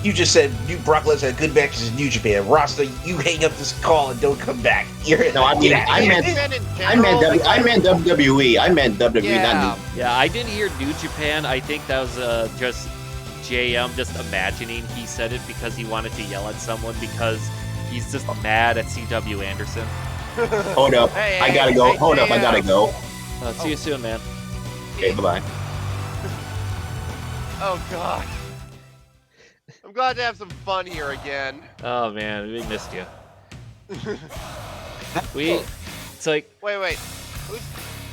you just said Brock Lesnar had good matches in New Japan. Rasta, you hang up this call and don't come back. No, I mean, I meant WWE. I meant WWE, Yeah. not New. Yeah, I didn't hear New Japan. I think that was just JM just imagining he said it because he wanted to yell at someone because he's just mad at CW Anderson. Hold up. Hey, I gotta go. Hold up. I gotta go. See you soon, man. Okay, bye-bye. Oh god. I'm glad to have some fun here again. Oh man, we missed you. It's like Wait.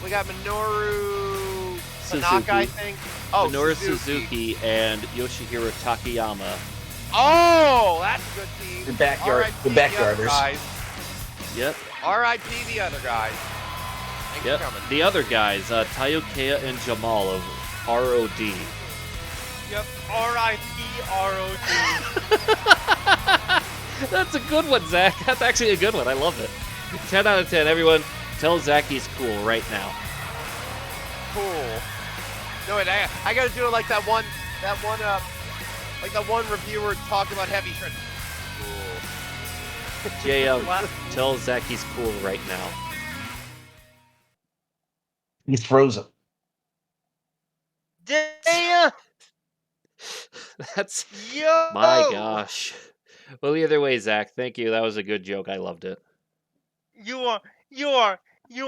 We got Minoru Tanaka, Suzuki. I think. Oh, Minoru Suzuki and Yoshihiro Takayama. Oh, that's a good team. The backyard- R.I.P. the backyarders. other guys. Yep, R.I.P. the other guys. Thanks yep. for coming. The other guys, Tayokea and Jamal of ROD. Yep. R.I.P. R.O.D. That's a good one, Zach. That's actually a good one. I love it. 10 out of 10. Everyone, tell Zach he's cool right now. Cool. No, wait, I gotta do it like that one, like that one reviewer talking about heavy shred. Cool. JM, tell Zach he's cool right now. He's frozen. Damn. That's Yo. my gosh. Well, either way, Zach, thank you. That was a good joke. I loved it. You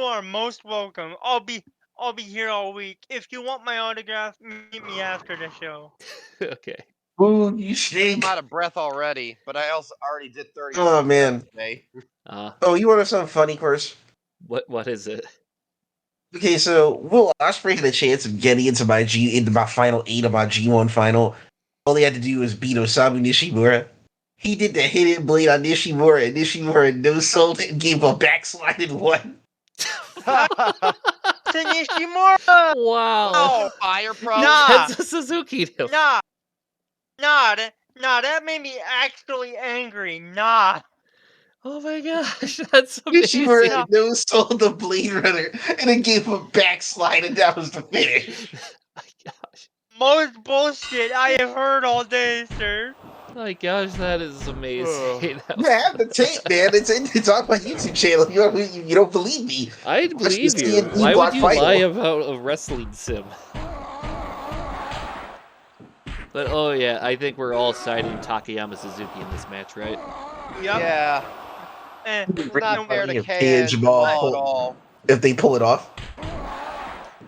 are most welcome. I'll be here all week. If you want my autograph, meet me after the show. Okay. Ooh, you stink. I'm out of breath already, but I also already did 30. Oh man. Today. Oh, you want to know something funny, Course? What is it? Okay, so Will Ospreay had a chance of getting into my final 8 of my G1 final. All he had to do was beat Osamu Nishimura. He did the hidden blade on Nishimura, and Nishimura no sold it and gave a backslide and won. Nishimura. Wow. Oh, Fire Pro. Nah. That's a Suzuki deal. Nah, that made me actually angry. Nah. Oh my gosh, that's amazing. Nishimura no sold the Blade Runner, and it gave a backslide, and that was the finish. My gosh. Most bullshit I have heard all day, sir. My gosh, that is amazing. That was- You have the tape, man. It's on my YouTube channel. You don't believe me? I Watch believe the you. CNC Why would block you final. lie about a wrestling sim? But oh yeah, I think we're all siding Takayama Suzuki in this match, right? Yep. Yeah. And It's not fair to If KN Kay and Jamal at pull- all. If they pull it off.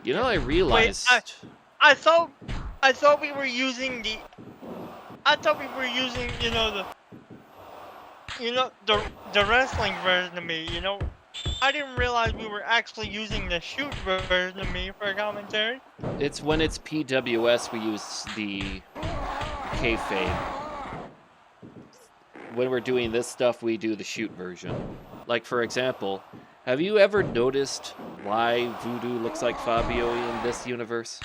You know, I realized. I thought we were using the. I thought we were using, You know, the wrestling version of me, you know, I didn't realize we were actually using the shoot version of me for commentary. It's when it's PWS we use the kayfabe. When we're doing this stuff, we do the shoot version. Like, for example, have you ever noticed why Voodoo looks like Fabio in this universe?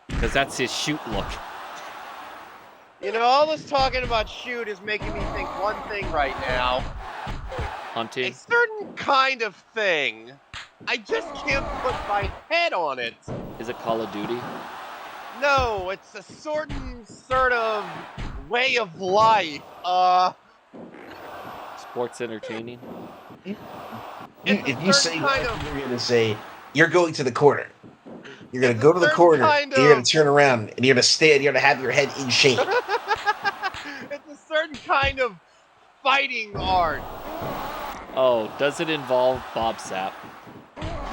Because that's his shoot look. You know, all this talking about shoot is making me think one thing right now. A Hunting. certain kind of thing. I just can't put my head on it. Is it Call of Duty? No, it's a certain sort of way of life. Sports entertaining? It's If a you certain say kind that, of. you're gonna say you're going to the corner. You're gonna It's a go to the certain corner, kind and you're gonna of- turn around, and you're gonna stand. You're gonna have your head in shape. It's a certain kind of fighting art. Oh, does it involve Bob Sapp?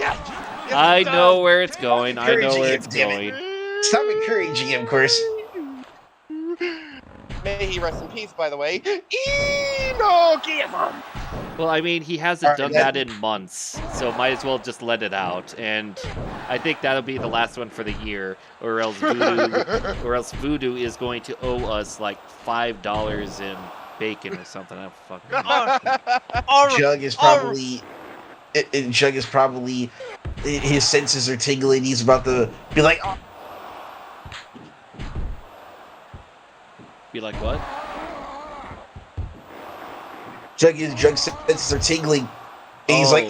Yes, yes, I it know does. where it's going. I know encouraging where him, it's damn it. going. Stop encouraging him, Chris. May he rest in peace, by the way. Enochiism! Well, I mean, he hasn't Alright, done that in months, so might as well just let it out. And I think that'll be the last one for the year, or else Voodoo is going to owe us like $5 in bacon or something. I don't fucking know. Jug is probably. Jug is probably. His senses are tingling. He's about to be like, oh. Be like, what? Jug's senses are tingling. And he's like,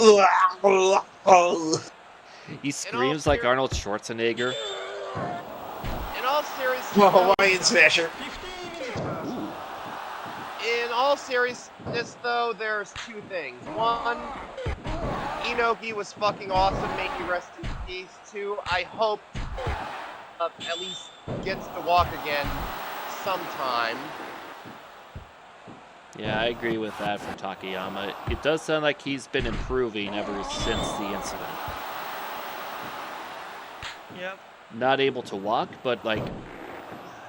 He screams like Arnold Schwarzenegger. In all seriousness, Hawaiian Smasher. in all seriousness, though, there's two things. One, Inoki was fucking awesome. May he rest in peace. Two, I hope at least gets to walk again sometime. Yeah, I agree with that from Takayama. It does sound like he's been improving ever since the incident. Yep. Not able to walk, but like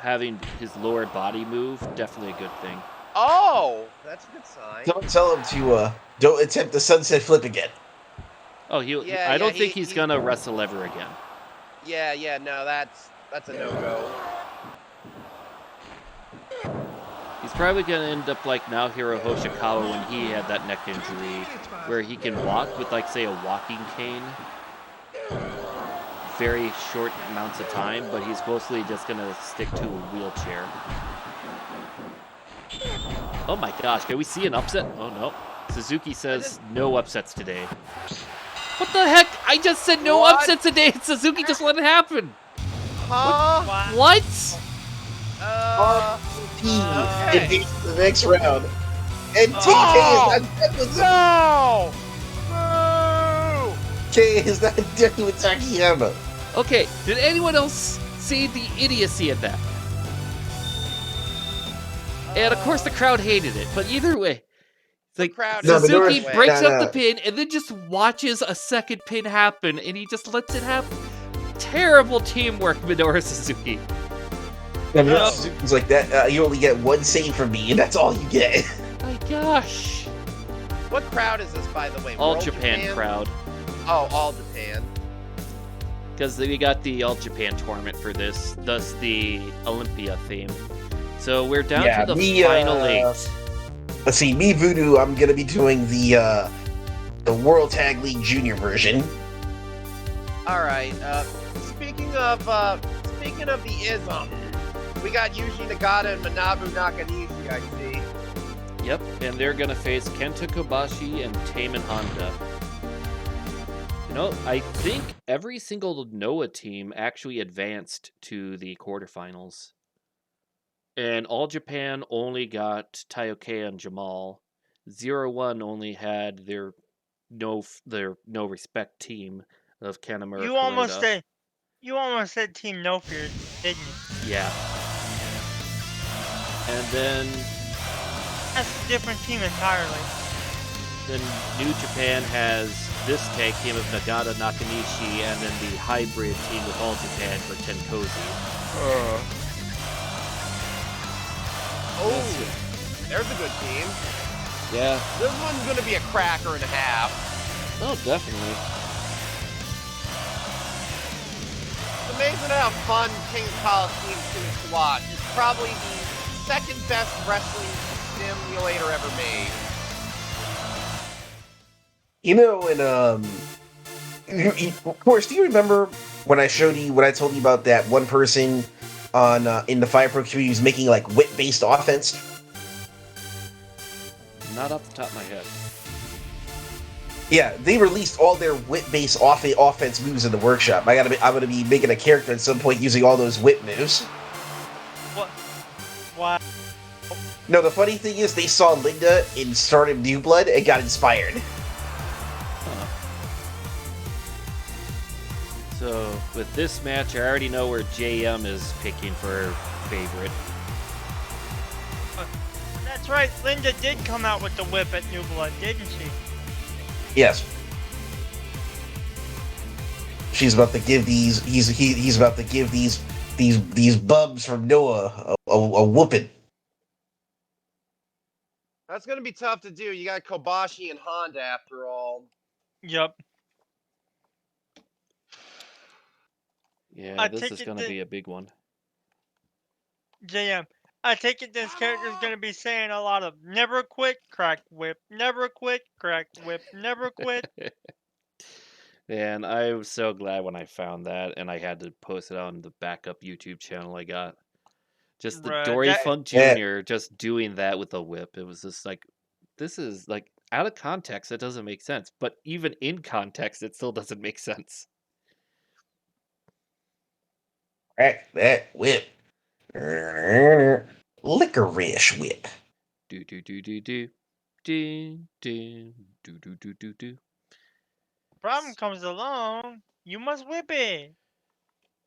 having his lower body move, definitely a good thing. Oh, that's a good sign. Don't tell him to don't attempt the sunset flip again. Oh, Yeah, I don't yeah, think he's gonna wrestle ever again. Yeah, no, that's a no-go. He's probably gonna end up like Naohiro Hoshikawa when he had that neck injury, where he can walk with like say a walking cane, very short amounts of time, but he's mostly just gonna stick to a wheelchair. Oh my gosh, can we see an upset? Oh no. Suzuki says no upsets today. What the heck? I just said no What? upsets today and Suzuki just let it happen. Huh? What? Okay. Advance to the next round. And TK Oh! is not done with No! TK is not done with Takayama. Okay, did anyone else see the idiocy of that? And of course the crowd hated it, but either way, it's like crowd No, but there Suzuki was- breaks no, up no. the pin and then just watches a second pin happen and he just lets it happen. Terrible teamwork, Minoru Suzuki. It's like that. You only get one save from me, and that's all you get. My gosh. What crowd is this, by the way? All World Japan crowd. Oh, all Japan. Because we got the All Japan tournament for this, thus the Olympia theme. So we're down Yeah, to the me, final 8. Let's see, me Voodoo. I'm gonna be doing the World Tag League Junior version. All right. Speaking of the ism, we got Yuji Nagata and Manabu Nakanishi. I see. Yep, and they're gonna face Kenta Kobashi and Taman Honda. You know, I think every single Noah team actually advanced to the quarterfinals. And All Japan only got Taioke and Jamal. 0-1 only had their no respect team of Kanemaru You Kuroda. almost said Team No Fear, didn't you? Yeah. And then That's a different team entirely. New Japan has this tag team of Nagata Nakanishi and then the hybrid team with All Japan for Tenkozi. There's a good team. Yeah. This one's gonna be a cracker and a half. Oh, definitely. It's amazing how fun King of Colosseum is to watch. It's probably the second best wrestling simulator ever made. You know, and of course, do you remember when I told you about that one person on in the Fire Pro community who's making like whip-based offense? Not off the top of my head. Yeah, they released all their whip-based offense moves in the workshop. I'm gonna be making a character at some point using all those whip moves. What? No, the funny thing is, they saw Linda in Stardom New Blood and got inspired. Huh. So, with this match, I already know where JM is picking for her favorite. That's right. Linda did come out with the whip at New Blood, didn't she? Yes. She's about to give these. He's about to give these bubs from Noah a whooping. That's gonna be tough to do. You got Kobashi and Honda after all. Yup. Yeah, I this take is it going to that- be a big one. JM. I take it this character's gonna be saying a lot of never quit, crack whip, never quit, crack whip, never quit. Man, I was so glad when I found that, and I had to post it on the backup YouTube channel I got. Just the Bruh, Dory that- Funk Yeah. Jr. just doing that with a whip. It was just like, this is like out of context. It doesn't make sense. But even in context, it still doesn't make sense. Crack that whip. Licorice whip. Do do do do do do do do do do do do. Problem comes along, you must whip it.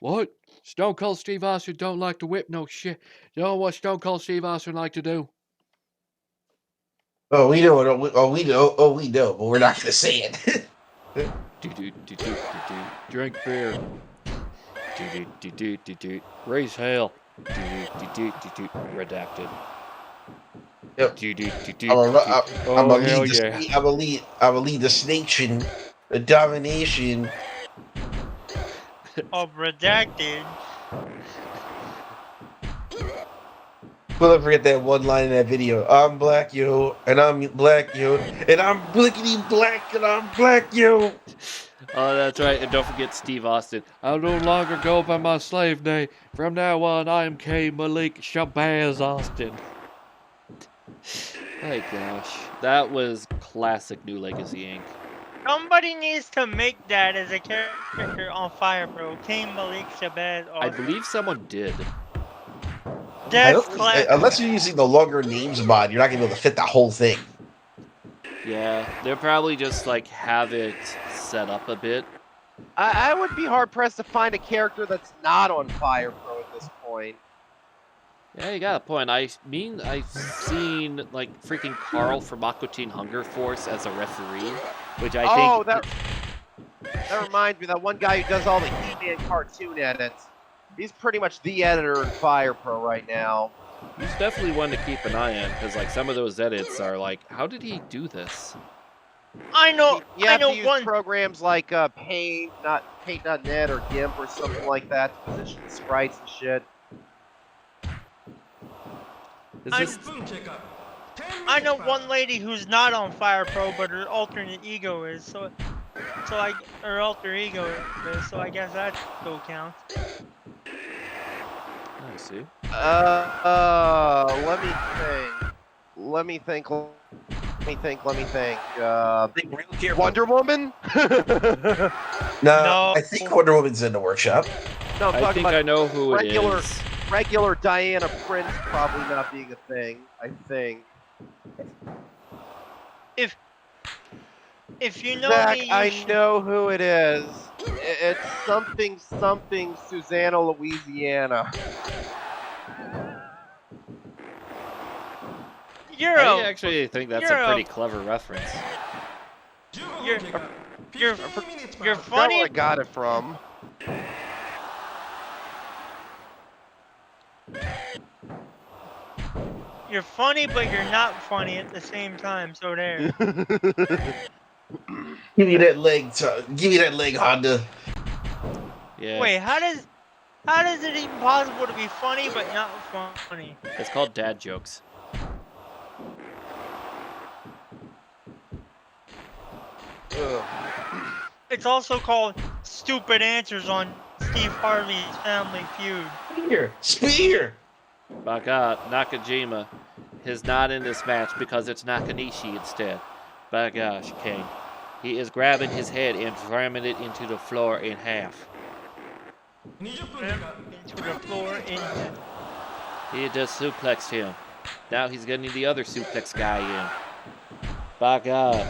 What? Stone Cold Steve Austin don't like to whip no shit. You know what Stone Cold Steve Austin like to do? Oh, we know. We know. But we're not gonna say it. Do do do do do do. Drink beer. Do do do do do do. Raise hell. Do do do do do. Redacted. Yep. Do do do do. I'm Oh gonna hell lead the yeah! snake. I'm gonna lead the snakeship, the domination. Oh, redacted. We'll never forget that one line in that video. I'm black, yo, and I'm black, yo, and I'm blickety black, and I'm black, yo. Oh, that's right. And don't forget Steve Austin. I'll no longer go by my slave name. From now on, I am K. Malik Shabazz Austin. My gosh. That was classic New Legacy Inc. Somebody needs to make that as a character on Fire Pro. King Malik Shabazz. I believe someone did. That's classic. Unless you're using the longer names mod, you're not gonna be able to fit the whole thing. Yeah, they'll probably just like have it set up a bit. I would be hard pressed to find a character that's not on Fire Pro at this point. Yeah, you got a point. I've seen like freaking Carl from Aqua Teen Hunger Force as a referee, which I think. That reminds me, that one guy who does all the He-Man cartoon edits. He's pretty much the editor in Fire Pro right now. He's definitely one to keep an eye on because like some of those edits are like, how did he do this? I know. You I have know to use one. programs like Paint.net or GIMP or something like that to position the sprites and shit. Is I'm- this I know one lady who's not on Fire Pro, but her alternate ego is. Her alter ego is. So I guess that still counts. I see. Let me think. Think real careful. Wonder Woman? No, I think Wonder Woman's in the workshop. No, I'm I talking think about I know who it regular- is. regular Diana Prince probably not being a thing, I think. If you know Zach, me, you I should. know who it is. It's something Susanna, Louisiana. You're I a. actually think that's you're a a- pretty clever reference. You're I forgot funny. where I got it from. You're funny, but you're not funny at the same time. So there. Give me that leg, give me that leg, Honda. Yeah, Wait, how does it even possible to be funny but not funny? it's called dad jokes. Ugh. It's also called stupid answers on Steve Harvey's Family Feud. Spear. By God, Nakajima is not in this match because it's Nakanishi instead. By gosh, King. He is grabbing his head and ramming it into the floor in half. Into the floor into. He just suplexed him. Now he's getting the other suplex guy in. By God.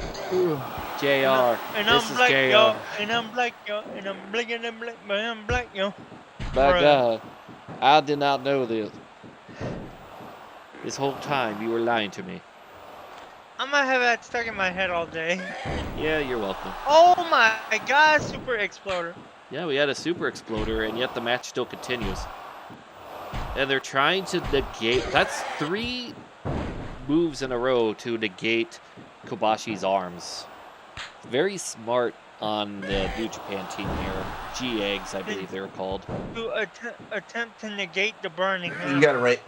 JR. And This I'm is black, JR. yo. And I'm black, yo. And I'm black, and I'm black, but I'm black, yo. By Bruh. God. I did not know this. This whole time you were lying to me. I'm gonna have that stuck in my head all day. Yeah, you're welcome. Oh my God, Super Exploder. Yeah, we had a super exploder, and yet the match still continues. And they're trying to negate. That's 3 moves in a row to negate Kobashi's arms. Very smart on the New Japan team here. G-Eggs, I believe they were called. To attempt to negate the burning You hammer. got it right.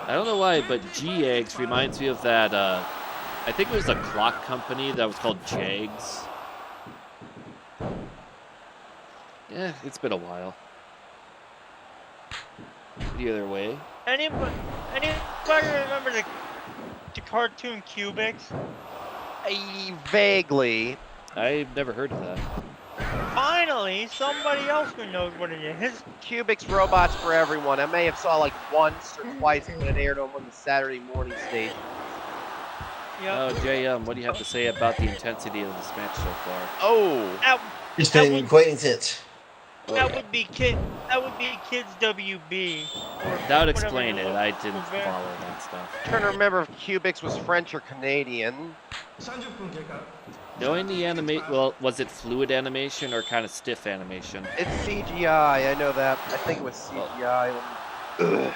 I don't know why, but G-Eggs reminds me of that, I think it was a clock company that was called Jags. Yeah, it's been a while. The other way. Anybody remember the cartoon Cubics? Vaguely. I've never heard of that. Finally, somebody else who knows what it is. Cubics Robots for Everyone. I may have saw like once or twice when it aired on one of the Saturday morning stations. Yep. Oh, JM, what do you have to say about the intensity of this match so far? Oh. It's That been would- quite intense. That would be Kids WB. Or That would whatever explain it it. was. I didn't follow that stuff. Trying to remember if Cubics was French or Canadian. Knowing the animate, well, was it fluid animation or kind of stiff animation? It's CGI. I know that. I think it was CGI. Ugh.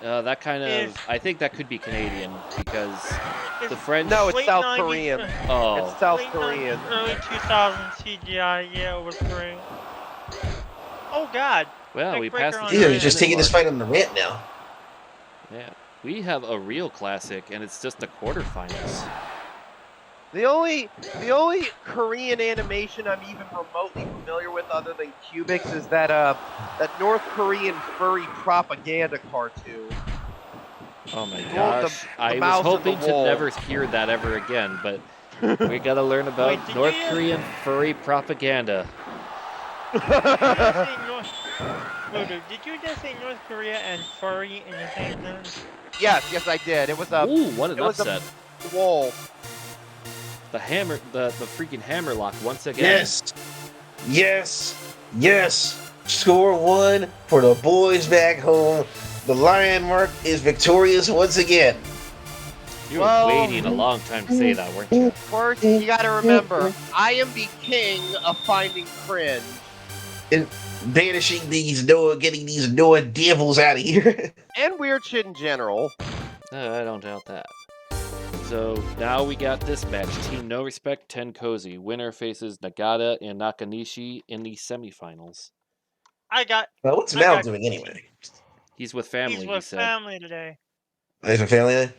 That kind of, Is- I think that could be Canadian because It's the French. No, it's late South 90s, Korean. Oh, It's South late Korean. 90s, early 2000s CGI. Yeah, it was great. Oh God. well, we Neck passed. breaker the on Yeah, the he's just taking this fight on the rant now. Yeah, we have a real classic, and it's just the quarterfinals. The only Korean animation I'm even remotely familiar with, other than Cubics, is that North Korean furry propaganda cartoon. Oh my Well, the- gosh! the I was mouse and hoping the to wall. never hear that ever again, but we gotta learn about Wait, did North you- Korean furry propaganda. Did you just say North? Voodoo, did you just say North Korea and furry in the same sentence? Yes, I did. It was a Ooh, what an it was a- upset! wall. The hammer, the freaking hammerlock once again. Yes. Score 1 for the boys back home. The Lion Mark is victorious once again. You were Well- waiting a long time to say that, weren't you? First, you gotta remember, I am the king of finding cringe. And banishing these Noah, getting these Noah devils out of here. And weird shit in general. I don't doubt that. So now we got this match. Team No Respect, Ten Cozy. Winner faces Nagata and Nakanishi in the semifinals. Well, what's I Mal got- doing anyway? He's with family, He's he with said. family today. Is a family?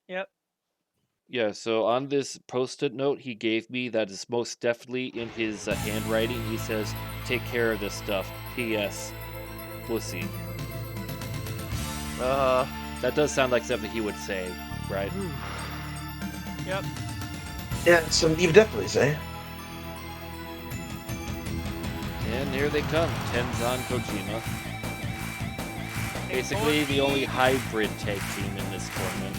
Yep. Yeah, so on this post-it note he gave me that is most definitely in his handwriting. He says, take care of this stuff. P.S. We'll see. That does sound like something he would say, right? Yep. Yeah, so you definitely say. And here they come. Tenzan Kojima. Basically the only hybrid tag team in this tournament.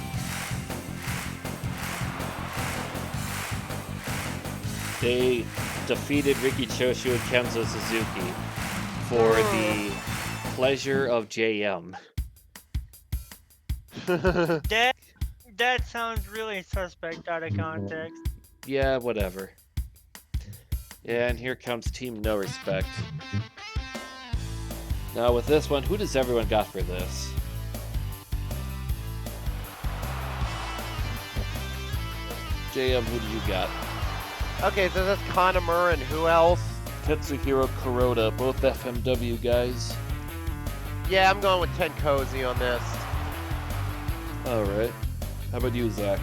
They defeated Riki Choshu and Kenzo Suzuki for the pleasure of JM. That sounds really suspect out of context. Yeah, whatever. Yeah, and here comes Team No Respect. Now with this one, who does everyone got for this? JM, who do you got? Okay, so that's Kanemaru and who else? Tetsuhiro Kuroda, both FMW guys. Yeah, I'm going with Tenkozy on this. All right. How about you, Zach?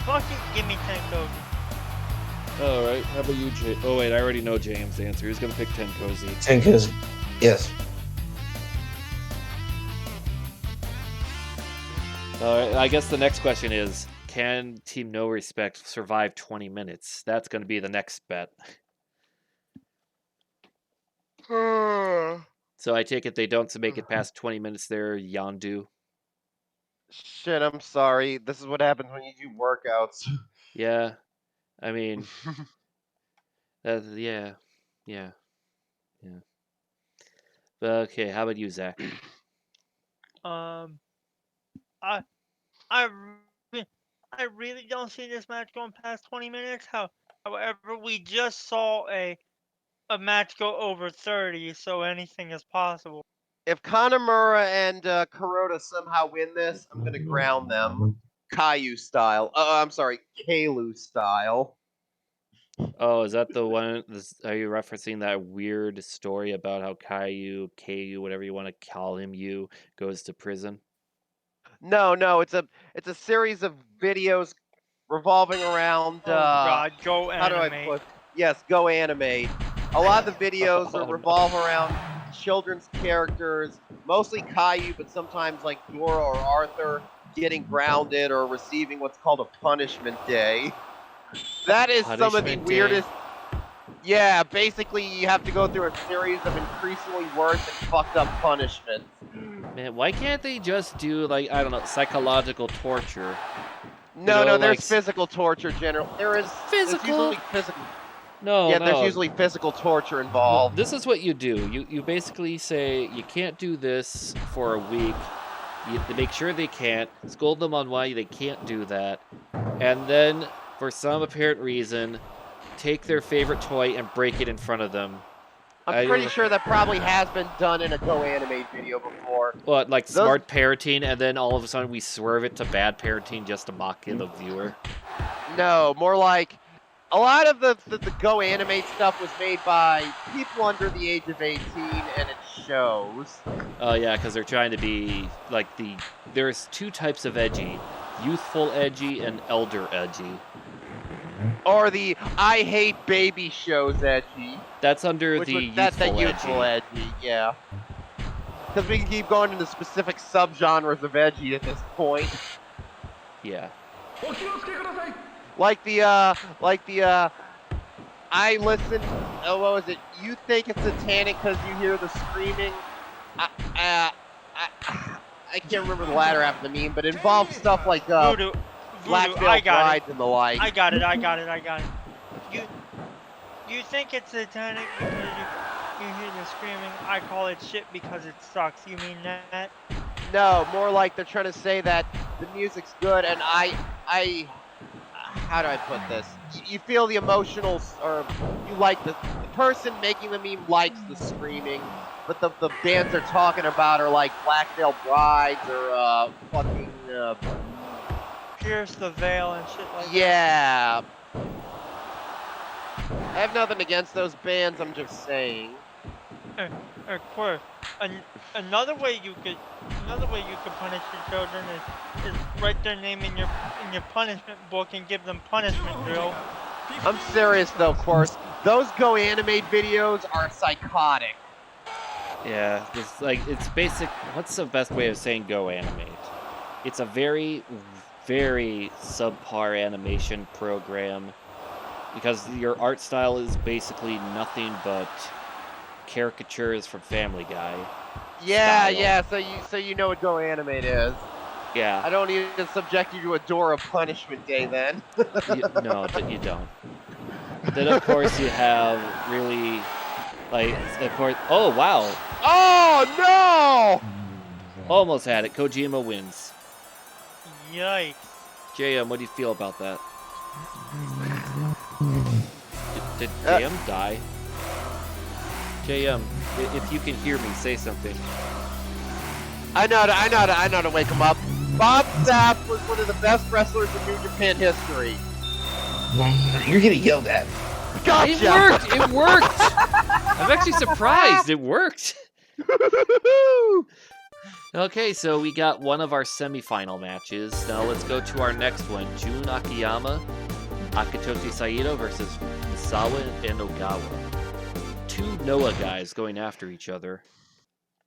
Fucking give me Tenkozy. All right. How about you, Jay? Oh wait, I already know JM's answer. He's gonna pick Tenkozy. Tenkozy. Yes. All right. I guess the next question is: can Team No Respect survive 20 minutes? That's gonna be the next bet. So I take it they don't make it past 20 minutes there, Yondu. Shit, I'm sorry. This is what happens when you do workouts. Yeah. I mean, yeah. Okay, how about you, Zach? Um, I I re- I really don't see this match going past 20 minutes. However, we just saw a match go over 30, so anything is possible. If Kanemaru and Kuroda somehow win this, I'm gonna ground them. Caillou style. I'm sorry, Kalu style. Oh, is that the one? Are you referencing that weird story about how Ku, whatever you want to call him, goes to prison? No, it's a series of videos revolving around Oh God, go how do I animate. put yes, go animate. A lot of the videos Oh, no. revolve around children's characters, mostly Caillou, but sometimes like Dora or Arthur getting grounded or receiving what's called a punishment day. That is some of the Punishment day? weirdest. Yeah, basically you have to go through a series of increasingly worse and fucked up punishments. Man, why can't they just do like I don't know, psychological torture? No, know, there's like physical torture. There's physical? usually physical. No, Yeah, there's no. usually physical torture involved. This is what you do. You basically say you can't do this for a week. You make sure they can't. Scold them on why they can't do that, and then for some apparent reason, take their favorite toy and break it in front of them. I'm pretty sure that probably has been done in a Go Animate video before. What, like smart parenting, and then all of a sudden we swerve it to bad parenting just to mock the viewer? No, more like a lot of the Go Animate stuff was made by people under the age of 18, and it shows. Oh yeah, because they're trying to be like there's two types of edgy: youthful edgy and elder edgy. Or the I hate baby shows edgy. That's under the youthful edgy, yeah. Because we can keep going into specific subgenres of edgy at this point. Yeah. Like the I listen. Oh, what was it? You think it's satanic because you hear the screaming? I can't remember the latter half of the meme, but it involves stuff like Voodoo, black veil I got brides and the like. I got it. You think it's satanic because you hear the screaming? I call it shit because it sucks. You mean that? No, more like they're trying to say that the music's good, and I how do I put this? You feel the emotional, or you like the person making the meme likes the screaming, but the bands they're talking about are like Black Veil Brides or fucking Pierce the Veil and shit like yeah. I have nothing against those bands. I'm just saying. Of course. Another way you could punish your children is write their name in your punishment book and give them punishment drill. I'm serious though, of course. Those Go Animate videos are psychotic. Yeah, it's basic. What's the best way of saying Go Animate? It's a very, very subpar animation program because your art style is basically nothing but caricatures from Family Guy. Yeah, style. yeah. So you know what Go Animate is. Yeah. I don't even subject you to a Dora punishment day then. No, you don't. Then of course you have really, like, of course. Oh wow! Oh no! Almost had it. Kojima wins. Yikes. JM, what do you feel about that? Did JM die? JM, if you can hear me, say something. I know to wake him up. Bob Sapp was one of the best wrestlers in New Japan history. You're getting yelled at. Gotcha! It worked! It worked! I'm actually surprised it worked. Okay, so we got one of our semifinal matches. Now let's go to our next one. Jun Akiyama, Akitoshi Saito versus Misawa and Ogawa. Two Noah guys going after each other.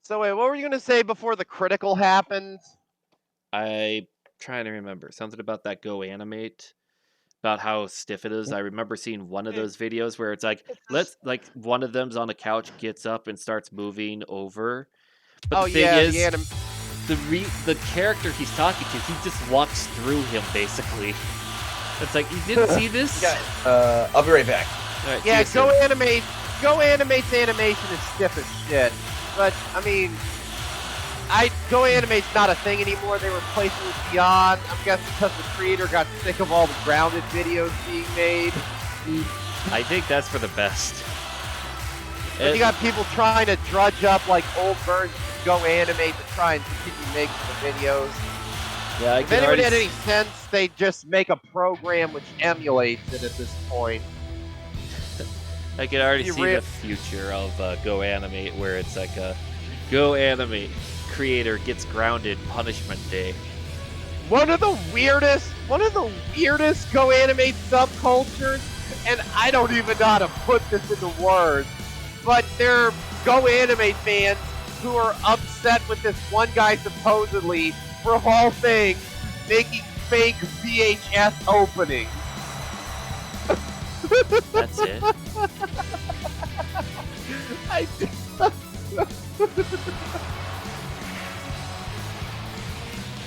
So wait, what were you gonna say before the critical happened? I'm trying to remember. Something about that Go Animate. About how stiff it is. I remember seeing one of those videos where it's like, one of them's on a couch, gets up and starts moving over. But the thing is, the character he's talking to, he just walks through him basically. It's like, you didn't see this? I'll be right back. All right, Yeah, see you soon. Go Animate's animation is stiff as shit. But I mean, Go Animate's not a thing anymore. They replaced it with Beyond. I'm guessing because the creator got sick of all the grounded videos being made. I think that's for the best. But you got people trying to drudge up like old versions of Go Animate to try and continue making the videos. Yeah, If anybody had any sense, they just make a program which emulates it at this point. I can already see the future of Go Animate, where it's like a Go Animate creator gets grounded punishment day. One of the weirdest Go Animate subcultures, and I don't even know how to put this into words, but they're Go Animate fans who are upset with this one guy supposedly, for all things, making fake VHS openings. That's it.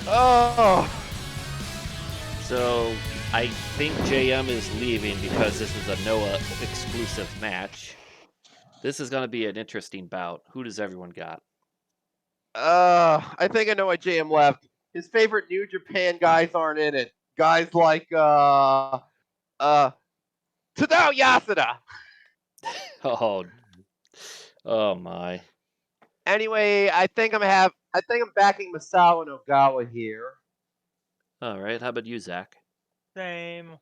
Oh. So I think JM is leaving because this is a Noah exclusive match. This is going to be an interesting bout. Who does everyone got? I think I know why JM left. His favorite New Japan guys aren't in it. Guys like Tadao Yasuda. Oh my. Anyway, I think I'm backing Masao and Ogawa here. All right. How about you, Zach? Same.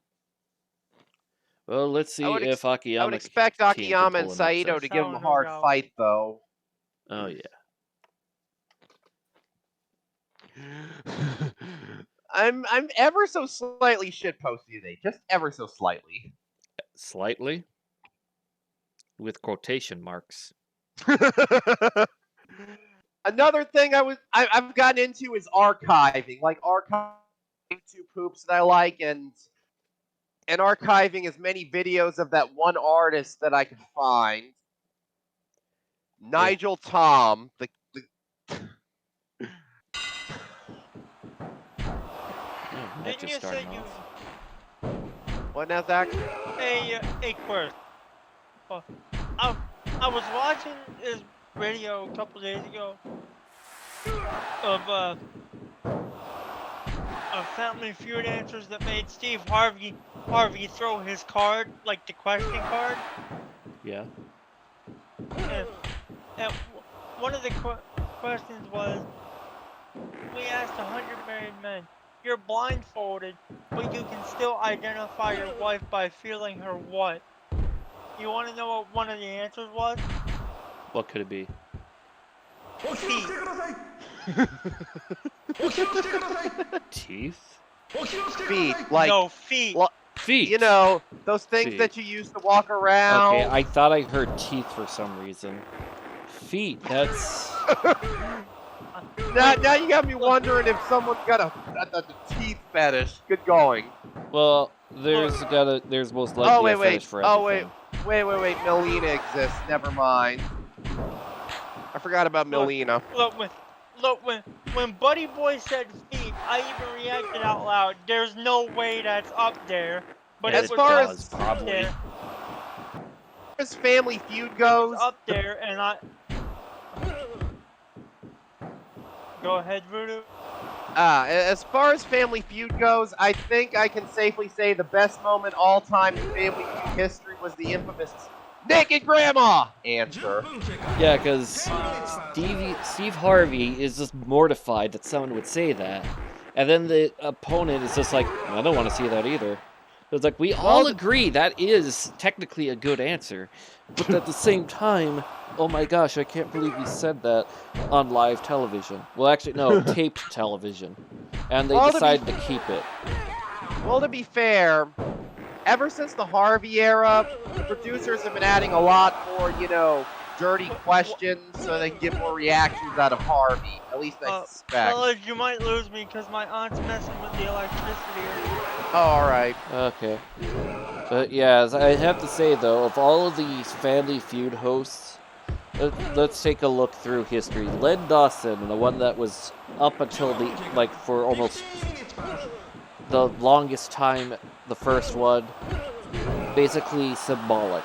Well, let's see if Akiyama. I would expect team can Akiyama and pull an Saito upset. to give him a Masao hard and Ogawa. fight, though. Oh yeah. I'm ever so slightly shitposty today, just ever so slightly. Slightly. With quotation marks. Another thing I've gotten into is archiving, like archiving YouTube poops that I like, and archiving as many videos of that one artist that I could find. Nigel Tom, the That Didn't just you say starting you? off. what now, Zach? A question. I was watching this video a couple days ago of Family Feud answers that made Steve Harvey throw his card, like the question card. Yeah. And one of the questions was, we asked 100 married men, you're blindfolded, but you can still identify your wife by feeling her what? You want to know what one of the answers was? What could it be? Feet. Teeth? Feet, like No, feet. Feet. you know, those things Feet. that you use to walk around. Okay, I thought I heard teeth for some reason. Feet. That's. Now you got me wondering if someone's got a teeth fetish. Good going. Well, there's most likely a fetish for everything. Wait. Melina exists. Never mind. I forgot about Melina. Look, when Buddy Boy said feet, I even reacted out loud. There's no way that's up there. But Yeah, as it was far up as probably. there. As Family Feud It goes, was up there, and I. Go ahead, Voodoo. as far as Family Feud goes, I think I can safely say the best moment all time in Family Feud history was the infamous naked grandma answer. Yeah, because Steve Harvey is just mortified that someone would say that. And then the opponent is just like, I don't want to see that either. It's like, we all agree that is technically a good answer. But at the same time, oh my gosh, I can't believe you said that on live television. Well, actually, no, taped television. And they decided to keep it. Well, to be fair, ever since the Harvey era, the producers have been adding a lot more, dirty questions so they can get more reactions out of Harvey. At least I suspect. Fellas, you might lose me because my aunt's messing with the electricity. Oh, alright. Okay. But yeah, I have to say though, of all of these Family Feud hosts, let's take a look through history. Len Dawson, the one that was up until for almost the longest time, the first one, basically symbolic.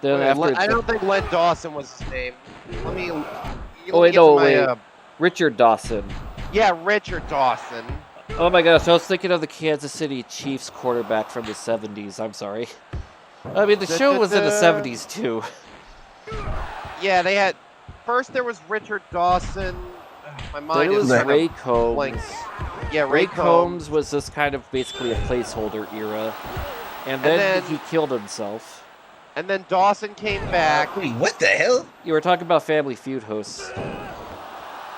Then I don't think Len Dawson was his name. Let me. Wait. Richard Dawson. Yeah, Richard Dawson. Oh my gosh, I was thinking of the Kansas City Chiefs quarterback from the 70s. I'm sorry. I mean, the show was in the 70s too. Yeah, they had. First there was Richard Dawson. My mind then it was is Ray Combs. blank. Yeah, Ray Combs was just kind of basically a placeholder era. And then he killed himself. And then Dawson came back. Wait, what the hell? You were talking about Family Feud hosts.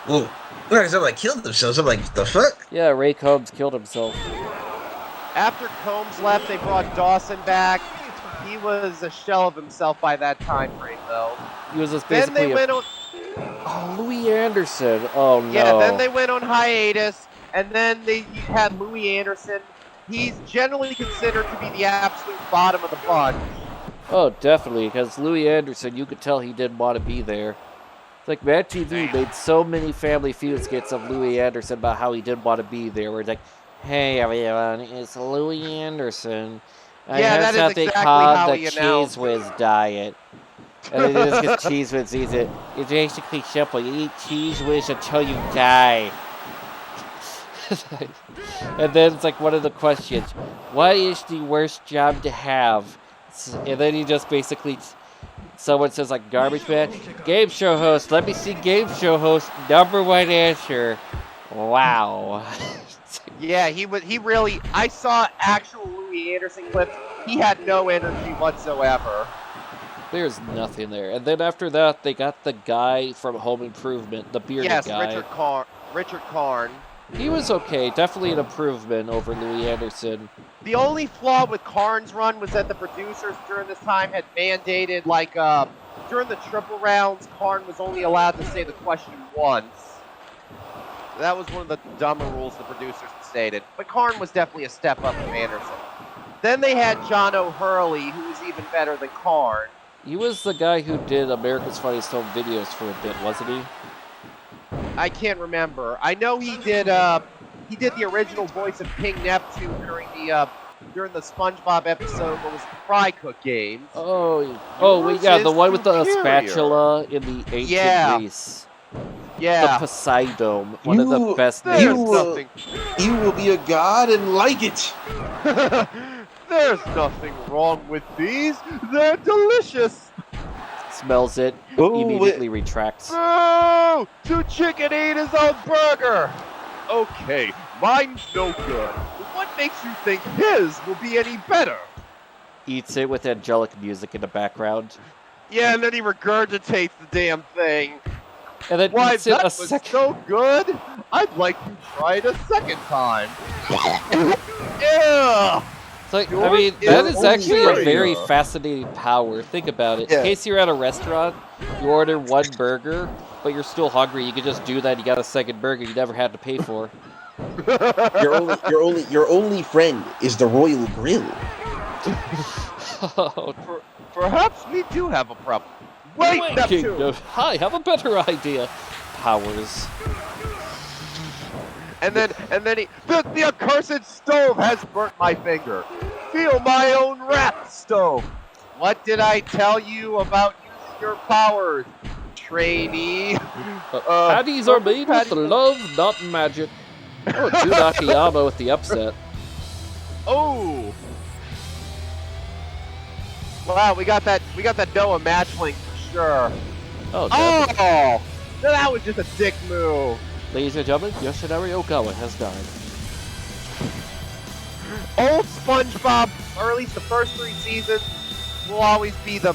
Well, somebody killed themselves. I'm like, the fuck? Yeah, Ray Combs killed himself. After Combs left, they brought Dawson back. He was a shell of himself by that time frame, though. He was just basically then they went on. Oh, Louis Anderson. Oh no. Yeah, then they went on hiatus, and then they had Louis Anderson. He's generally considered to be the absolute bottom of the bunch. Oh, definitely, because Louis Anderson, you could tell he didn't want to be there. It's like Mad TV made so many Family Feud skits of Louis Anderson about how he didn't want to be there. Where it's like, hey everyone, it's Louis Anderson. I have something called the Cheese Whiz diet. And it just gets Cheese Whiz eats it. It's basically simple. You eat Cheese Whiz until you die. And then it's like one of the questions, what is the worst job to have? And then he just basically, someone says like, garbage man? Game show host. Let me see game show host. Number one answer. Wow. Yeah, he really, I saw actual Louis Anderson clips. He had no energy whatsoever. There's nothing there. And then after that, they got the guy from Home Improvement, the bearded guy. Yes, Richard Karn. He was okay. Definitely an improvement over Louis Anderson. The only flaw with Karn's run was that the producers during this time had mandated, during the triple rounds, Karn was only allowed to say the question once. That was one of the dumber rules the producers stated. But Karn was definitely a step up from Anderson. Then they had John O'Hurley, who was even better than Karn. He was the guy who did America's Funniest Home Videos for a bit, wasn't he? I can't remember. I know he did the original voice of King Neptune during the SpongeBob episode what was the Fry Cook Games. The one with the spatula in the ancient Greece. Yeah. The Poseidon, one of the best names. You will be a god and like it. There's nothing wrong with these. They're delicious. Smells it, immediately retracts. No! To chicken eat his own burger. Okay, mine's no good. What makes you think his will be any better? Eats it with angelic music in the background. Yeah, and then he regurgitates the damn thing. And then Why, eats it that a was second. so good. I'd like to try it a second time. Yeah. It's like, I mean, that is actually a very fascinating power. Think about it. In case you're at a restaurant, you order one burger, but you're still hungry. You could just do that. You got a second burger you never had to pay for. Your only friend is the Royal Grill. Perhaps we do have a problem. Wait, Neptune! I have a better idea. Powers. And then the accursed stove has burnt my finger. Feel my own wrath, stove. What did I tell you about using your powers, trainee? Patties are made with love, not magic. Oh, Jun Akiyama with the upset. Oh. Wow, we got that Noah match link for sure. Oh, that was just a dick move. Ladies and gentlemen, Yoshinari Ogawa has died. Old SpongeBob, or at least the first 3 seasons, will always be the.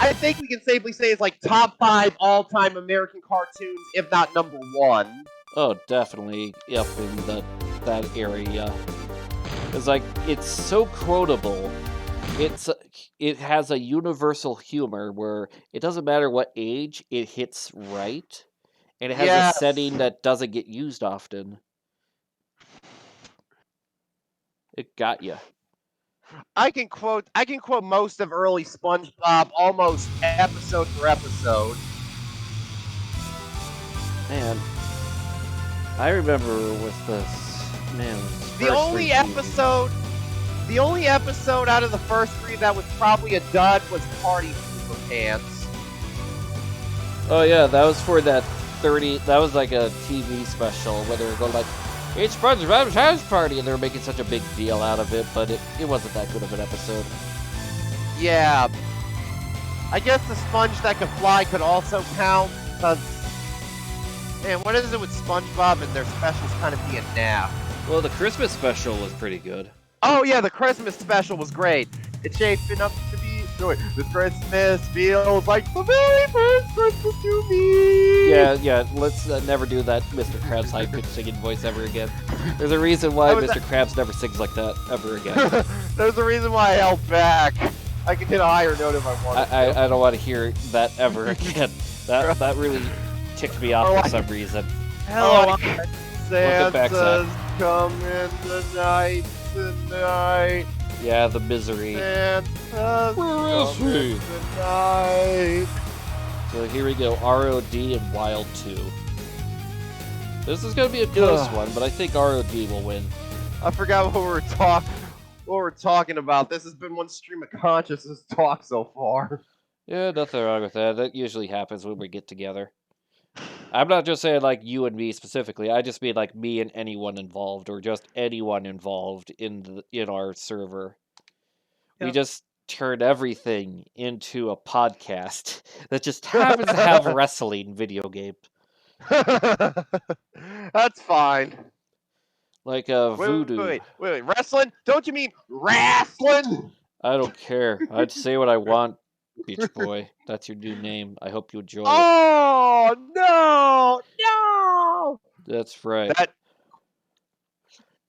I think we can safely say it's like top 5 all-time American cartoons, if not number 1. Oh, definitely up in that area. It's like, it's so quotable. It has a universal humor where it doesn't matter what age, it hits right. And it has Yes. a setting that doesn't get used often. It got you. I can quote most of early SpongeBob almost episode for episode. Man, I remember with this, man, The only episode out of the first 3 that was probably a dud was Party Super Pants. Oh yeah, that was for that 30, that was like a TV special where they were going like, it's SpongeBob's house party, and they were making such a big deal out of it, but it wasn't that good of an episode. Yeah. I guess the sponge that could fly could also count, because, man, what is it with SpongeBob and their specials kind of being naff? Well, the Christmas special was pretty good. Oh yeah, the Christmas special was great. It's shaping up to be the Christmas feels like the very first Christmas to me. Yeah, let's never do that Mr. Krabs high-pitched singing voice ever again. There's a reason why Mr. Krabs never sings like that ever again. There's a reason why I held back. I can hit a higher note if I want. I don't want to hear that ever again. That really ticked me off for some reason. Hello, back, Santa's coming tonight. Yeah, the misery. Santa's Where is he? tonight. So here we go, ROD and Wild 2. This is gonna be a close one, but I think ROD will win. I forgot what we were talking about. This has been one stream of consciousness talk so far. Yeah, nothing wrong with that. That usually happens when we get together. I'm not just saying like you and me specifically. I just mean like me and anyone involved, or just anyone involved in our server. We Yep. just turn everything into a podcast that just happens to have a wrestling video game. That's fine. Like Wait, Voodoo. wait. Wrestling? Don't you mean wrestling? I don't care. I'd say what I want, Beach Boy. That's your new name. I hope you enjoy it. Oh no! That's right.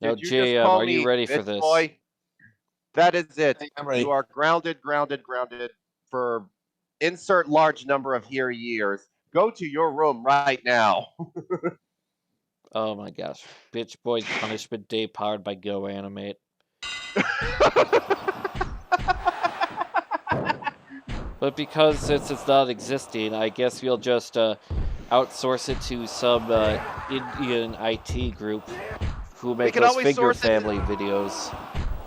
Now, Did you just JM, call are you me ready for bitch this? boy? That is it. I'm ready. You are grounded for insert large number of here years. Go to your room right now. Oh my gosh. Bitch Boy Punishment Day powered by Go Animate. But because since it's not existing, I guess we'll just outsource it to some Indian IT group who make can those always Finger source it- Family videos.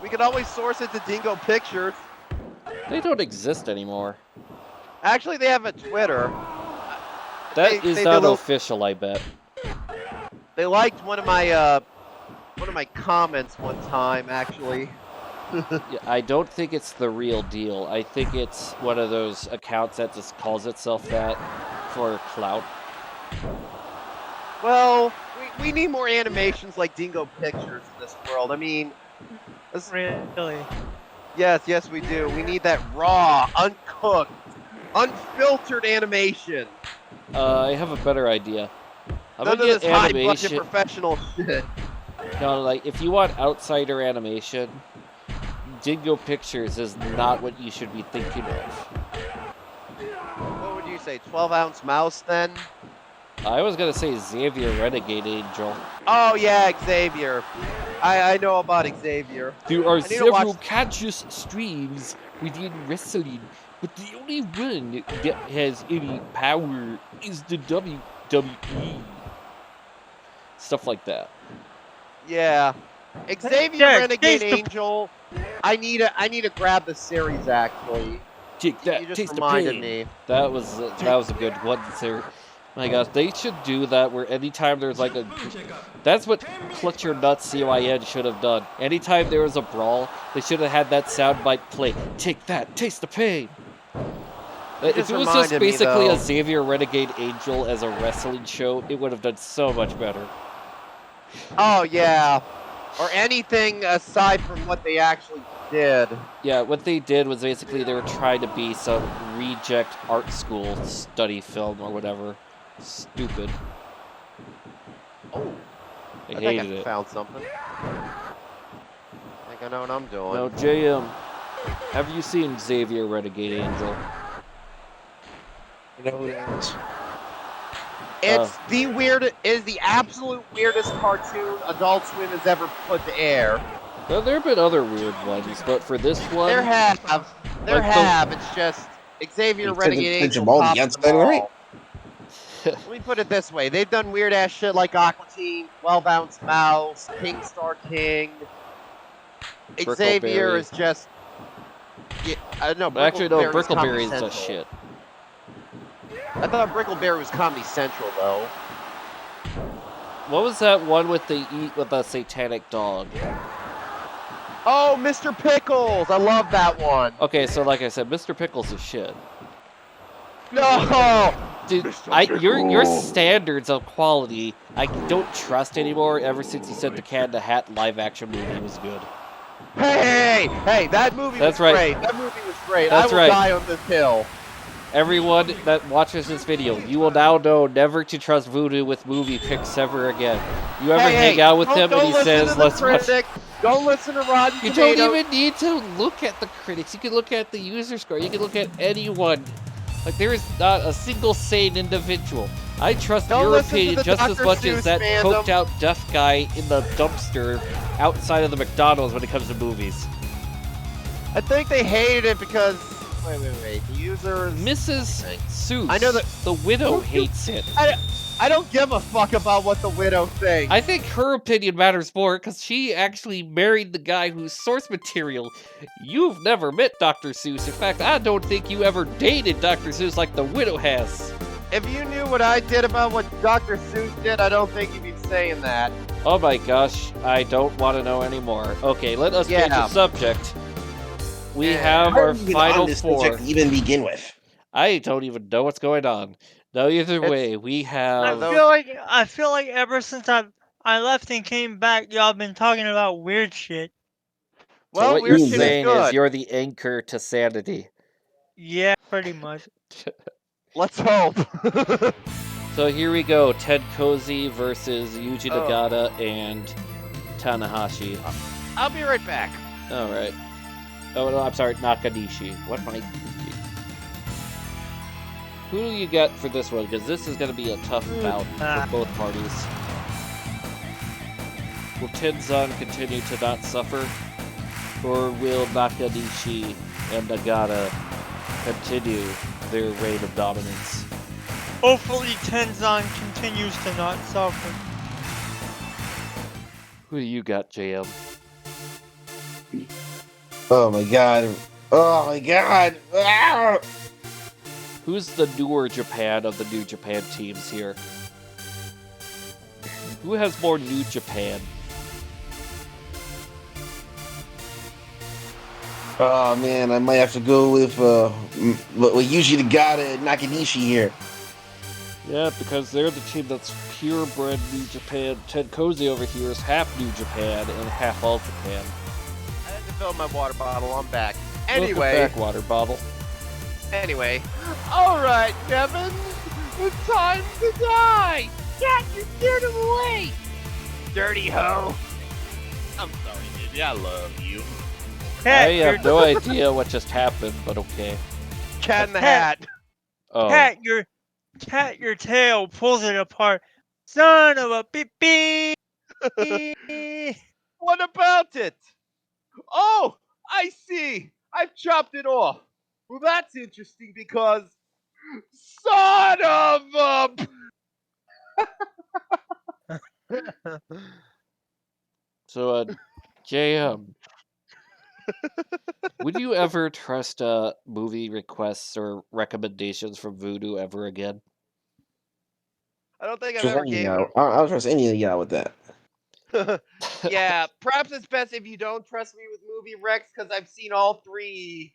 We could always source it to Dingo Pictures. They don't exist anymore. Actually, they have a Twitter. That They is did not a little- official, I bet. They liked one of my comments one time, actually. Yeah, I don't think it's the real deal. I think it's one of those accounts that just calls itself that for clout. Well, we need more animations like Dingo Pictures in this world. I mean, Really? yes, we do. We need that raw, uncooked, unfiltered animation. I have a better idea. I'm None of gonna this get high-budget animation. professional shit. No, like if you want outsider animation, Dingo Pictures is not what you should be thinking of. What would you say, 12-ounce mouse then? I was gonna say Xavier Renegade Angel. Oh yeah, Xavier. I know about Xavier. There are need to several watch- conscious streams within wrestling, but the only one that has any power is the WWE. Stuff like that. Yeah. Xavier Yeah, Renegade taste the- Angel. I need to grab the series actually. Take that, You just taste the reminded pain. me. That was a good one, sir. My gosh, they should do that where anytime there's like a... That's what Clutch Your Nuts CYN should have done. Anytime there was a brawl, they should have had that soundbite play. Take that, taste the pain. If just it was just reminded me, basically though. a Xavier Renegade Angel as a wrestling show, it would have done so much better. Oh yeah, or anything aside from what they actually did. Yeah, what they did was basically they were trying to be some reject art school study film or whatever. Stupid. Oh, I I think hated I it. found something. I think I know what I'm doing. Now, JM, have you seen Xavier Renegade Angel? You know who that is? It's the absolute weirdest cartoon Adult Swim has ever put to air. Well, there have been other weird ones, but for this one, There have. Like It's just Xavier He said Renegade the Angel Jamal the tops them outside, right? all. Let me put it this way: they've done weird ass shit like Aqua Teen, 12-ounce Mouse, King Star King. Xavier Brickleberry. is just. Yeah, no, Actually, no, Brickleberry's Comedy Brickleberry is Central. just shit. I thought Brickleberry was Comedy Central though. What was that one with the satanic dog? Oh, Mr. Pickles! I love that one. Okay, so like I said, Mr. Pickles is shit. No, Dude, your standards of quality, I don't trust anymore. Ever since you said the Cat in the Hat live action movie was good. Hey! That movie That's was right. great. That movie was great. That's I will right. die on this hill. Everyone that watches this video, you will now know never to trust Voodoo with movie picks ever again. You ever hang out with him and he says, "Let's watch." Don't listen to Rotten You Tomatoes. don't even need to look at the critics. You can look at the user score. You can look at anyone. Like, there is not a single sane individual. I trust Don't your listen to opinion the just as Dr. much as Seuss that fandom. coked out deaf guy in the dumpster outside of the McDonald's when it comes to movies. I think they hated it because. Wait. The users. Mrs. Seuss, I know that- the widow, hates it. I don't give a fuck about what the widow thinks. I think her opinion matters more because she actually married the guy whose source material. You've never met Dr. Seuss. In fact, I don't think you ever dated Dr. Seuss like the widow has. If you knew what I did about what Dr. Seuss did, I don't think you'd be saying that. Oh my gosh, I don't want to know anymore. Okay, let us change the Yeah. subject. We Yeah. have How are our we even final on this four. subject to even begin with? I don't even know what's going on. No, either It's- way, we I have. feel like ever since I left and came back, y'all been talking about weird shit. So Well, what you're weird shit is saying is good. you're the anchor to sanity. Yeah, pretty much. Let's hope. So here we go: Ted Cozy versus Yuji Oh. Nagata and Tanahashi. I'll be right back. All right. Oh no, I'm sorry, Nakanishi. What am I? Who do you got for this one? Because this is going to be a tough bout for both parties. Will Tenzan continue to not suffer, or will Nakanishi and Nagata continue their reign of dominance? Hopefully Tenzan continues to not suffer. Who do you got, JM? Oh my god. Oh my god. Ah! Who's the newer Japan of the New Japan teams here? Who has more New Japan? Oh man, I might have to go with Yuji Nagata and Nakanishi here. Yeah, because they're the team that's purebred New Japan. Ted Cozy over here is half New Japan and half All Japan. I had to fill my water bottle. I'm back. Welcome Anyway. back, water bottle. Anyway. Alright, Kevin. It's time to die. Cat, you scared him away. Dirty hoe. I'm sorry, baby. I love you. Cat, I have no idea what just happened, but okay. Cat in the Hat. Oh, Cat, your tail pulls it apart. Son of a beep beep. What about it? Oh, I see. I've chopped it off. Well, that's interesting because son of a. so JM, would you ever trust movie requests or recommendations from Voodoo ever again? I don't think I've Trust ever any of gave y'all. I don't trust any of y'all with that. it. Yeah, perhaps it's best if you don't trust me with movie recs because I've seen all three.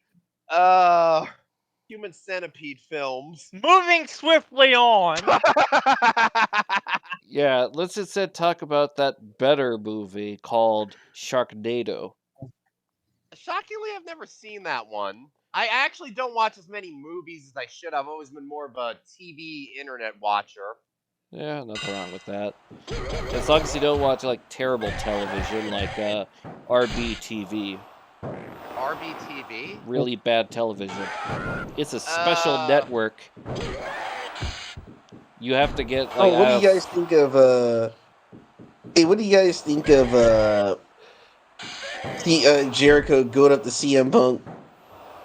Human Centipede films. Moving swiftly on. Yeah, let's just talk about that better movie called Sharknado. Shockingly, I've never seen that one. I actually don't watch as many movies as I should. I've always been more of a TV internet watcher. Yeah, nothing wrong with that. As long as you don't watch like terrible television like RBTV, RBTV? really bad television. It's a special Uh, network. You have to get Oh, like what do you guys think of? Hey, what do you guys think of? Jericho going up to CM Punk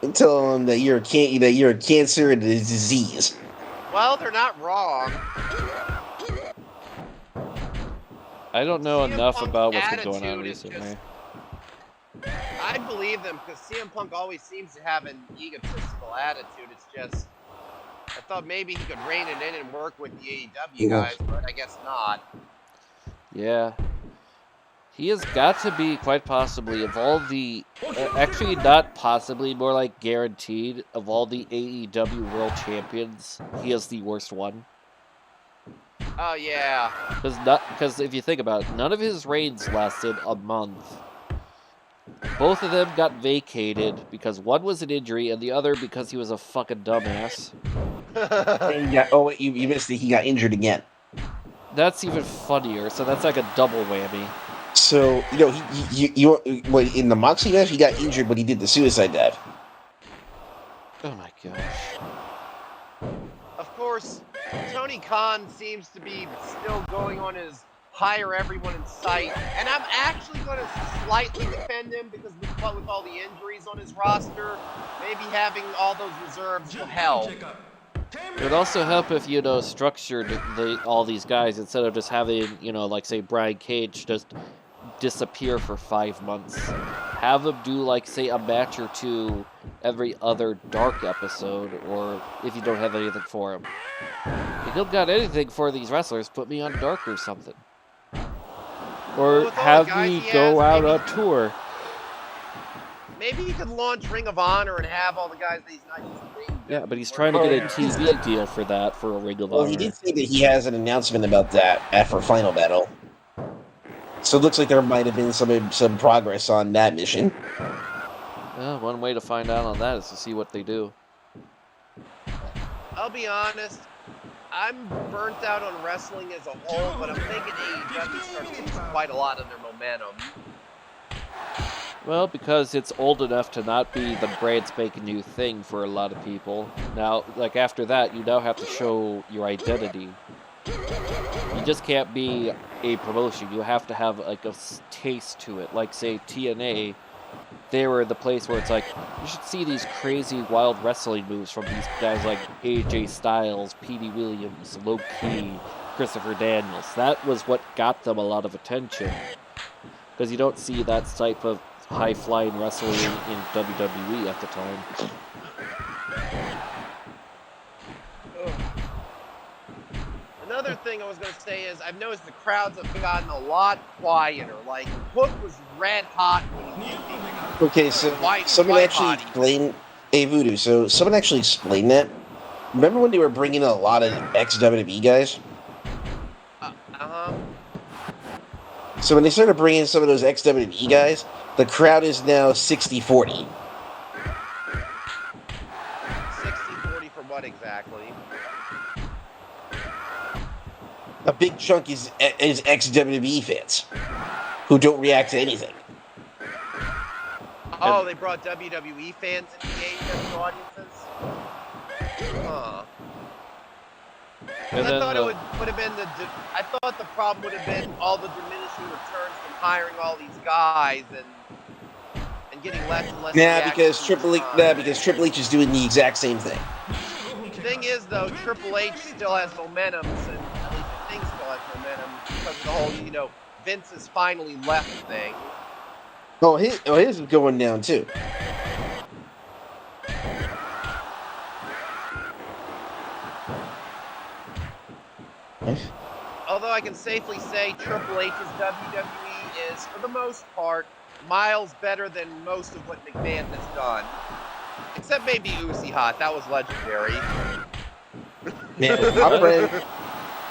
and telling him that you're a cancer and a disease. well, they're not wrong. I don't know CM enough Punk's about what's been going on attitude is recently. I believe them because CM Punk always seems to have an egotistical attitude. It's just, I thought maybe he could rein it in and work with the AEW guys, but I guess not. Yeah. He has got to be quite possibly of all the actually not possibly more like guaranteed of all the AEW world champions, he is the worst one. Oh yeah. Because if you think about it, none of his reigns lasted a month. Both of them got vacated because one was an injury and the other because he was a fucking dumbass. And you missed it. He got injured again. That's even funnier. So that's like a double whammy. So in the Moxley match, he got injured, but he did the suicide dive. Oh my gosh. Of course, Tony Khan seems to be still going on his hire everyone in sight, and I'm actually going to slightly defend him because with all the injuries on his roster, maybe having all those reserves will help. It would also help if structured all these guys instead of just having like say Brian Cage just disappear for 5 months. Have him do like say a match or two every other Dark episode, or if you don't have anything for him. If you don't got anything for these wrestlers, put me on Dark or something. Or have me go out on tour. Maybe he could launch Ring of Honor and have all the guys that he's not using. Yeah, but he's trying to get a TV deal for that for a Ring of Honor. Well, he did say that he has an announcement about that after Final Battle. So it looks like there might have been some progress on that mission. One way to find out on that is to see what they do. I'll be honest, I'm burnt out on wrestling as a whole, but I'm thinking AEW starts losing quite a lot of their momentum. Well, because it's old enough to not be the brand spanking new thing for a lot of people. Now, like after that, you now have to show your identity. You just can't be a promotion. You have to have like a taste to it. Like say TNA, they were the place where it's like you should see these crazy wild wrestling moves from these guys like AJ Styles, Petey Williams, Low Ki, Christopher Daniels. That was what got them a lot of attention. Because you don't see that type of high-flying wrestling in WWE at the time. Another thing I was going to say is I've noticed the crowds have gotten a lot quieter. Like, Hook was red hot when he did Okay, so someone actually explained... Hey, Voodoo, so someone actually explained that. Remember when they were bringing in a lot of ex-WWE guys? Uh-huh. So when they started bringing in some of those ex-WWE guys, the crowd is now 60-40. 60-40 for what exactly? A big chunk is ex-WWE fans who don't react to anything. Oh, they brought WWE fans into the AEW audiences? Huh. And I thought it would have been I thought the problem would have been all the diminishing returns from hiring all these guys and getting less and less. Because Triple H is doing the exact same thing. The thing is, though, Triple H still has momentum, and at least I think still has momentum because of the whole, Vince has finally left thing. Oh, his is going down too. Although I can safely say Triple H's WWE is, for the most part, miles better than most of what McMahon has done. Except maybe Uzi Hot. That was legendary.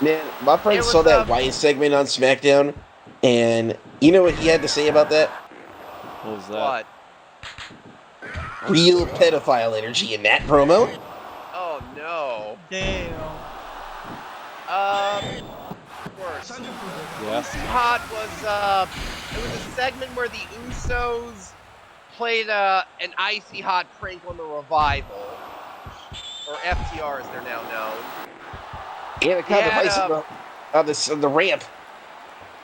Man, my friend It saw was, that Wyatt segment on SmackDown, and you know what he had to say about that? What was that? What? Real pedophile energy in that promo. Oh no. Damn. Worse. Yeah. Uzi Hot was it was a segment where the Usos played an icy hot prank on the Revival, or FTR as they're now known. Yeah, the kind of had, ice on the ramp.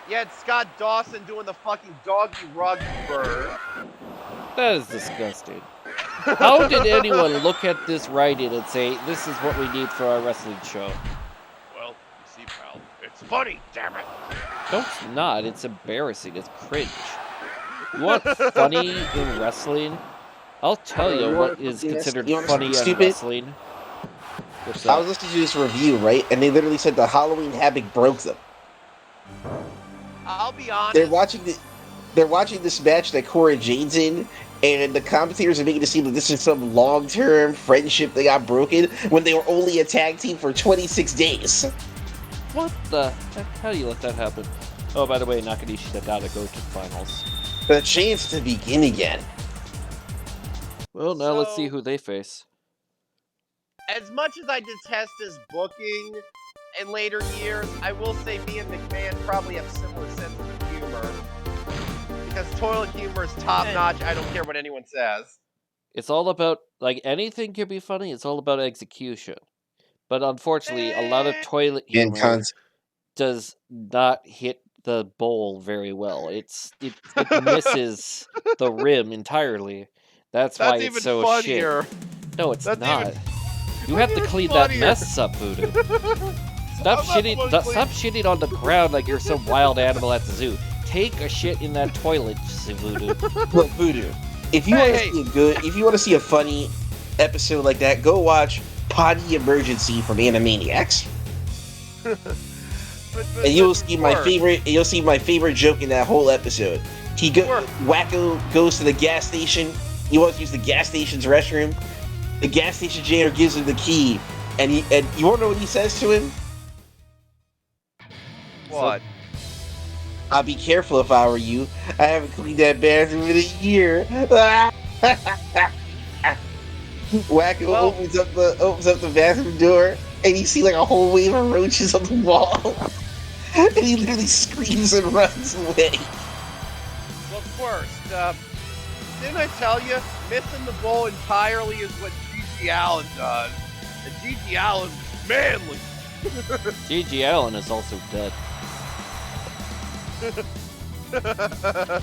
You had Scott Dawson doing the fucking doggy rugby bird. That is disgusting. How did anyone look at this writing and say, this is what we need for our wrestling show? Well, you see, pal, it's funny, damn it. No, it's not. It's embarrassing. It's cringe. You want funny in wrestling? I'll tell you what is considered funny in wrestling. What's I that? was listening to this review, right? And they literally said the Halloween Havoc broke them. I'll be honest. They're watching this match that Cora Jade's in, and the commentators are making it seem like this is some long-term friendship that got broken when they were only a tag team for 26 days. What the heck? How do you let that happen? Oh, by the way, Nakanishi Nagata go to the finals. The chance to begin again. Well, now let's see So- who they face. As much as I detest his booking in later years, I will say me and McMahon probably have similar senses of humor. Because toilet humor is top notch, I don't care what anyone says. It's all about, like, anything can be funny, it's all about execution. But unfortunately, a lot of toilet humor does not hit the bowl very well. It misses the rim entirely. That's why it's even so funnier. shit. No, it's That's not. even- You have to even clean funnier. that mess up, Voodoo. Stop I'm not stop shitting on the ground like you're some wild animal at the zoo. Take a shit in that toilet, Voodoo. Look, Voodoo, if you want to see a funny episode like that, go watch Potty Emergency from Animaniacs. And you'll see my favorite joke in that whole episode. Wacko goes to the gas station. He wants to use the gas station's restroom. The gas station janitor gives him the key, and you want to know what he says to him? What? I'll be careful if I were you. I haven't cleaned that bathroom in a year. Wacko opens up the bathroom door, and you see like a whole wave of roaches on the wall. And he literally screams and runs away. Well, first, didn't I tell you, missing the bowl entirely is what G.G. Allen does. And G.G. Allen's manly. G.G. Allen is also dead.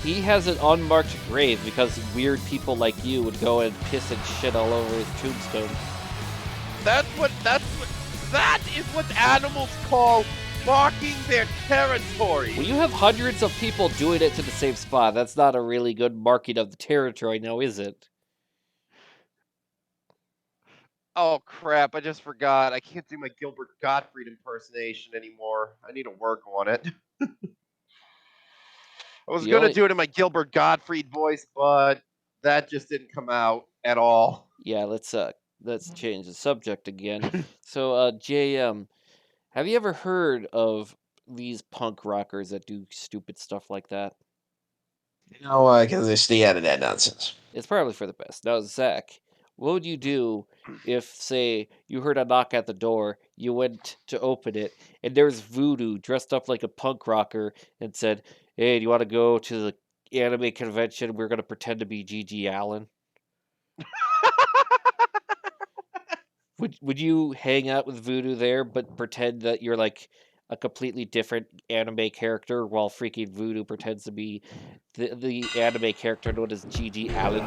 He has an unmarked grave because weird people like you would go and piss and shit all over his tombstone. That is what animals call marking their territory. When you have hundreds of people doing it to the same spot, that's not a really good marking of the territory now, is it? Oh crap, I just forgot. I can't do my Gilbert Gottfried impersonation anymore. I need to work on it. I was going to do it in my Gilbert Gottfried voice, but that just didn't come out at all. Yeah, let's change the subject again. So, JM, have you ever heard of these punk rockers that do stupid stuff like that? No, because they stay out of that nonsense. It's probably for the best. Now, Zach, what would you do if, say, you heard a knock at the door, you went to open it, and there's Voodoo dressed up like a punk rocker and said, "Hey, do you want to go to the anime convention? We're going to pretend to be G.G. Allen." Would you hang out with Voodoo there, but pretend that you're like a completely different anime character while freaking Voodoo pretends to be the anime character known as G.G. Allen?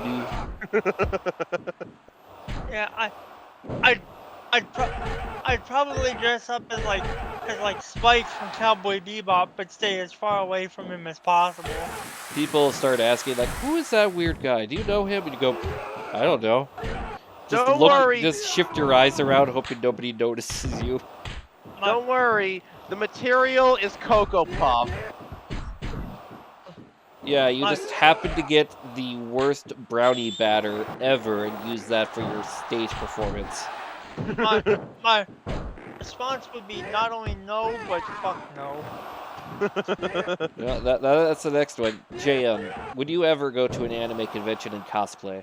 Yeah, I'd probably dress up as like Spike from Cowboy Bebop, but stay as far away from him as possible. People start asking like, "Who is that weird guy? Do you know him?" And you go, "I don't know." Don't worry. Just shift your eyes around, hoping nobody notices you. Don't worry. The material is Cocoa Puff. Yeah, you just happen to get the worst brownie batter ever and use that for your stage performance. My response would be not only no, but fuck no. Yeah, that's the next one. JM, would you ever go to an anime convention and cosplay?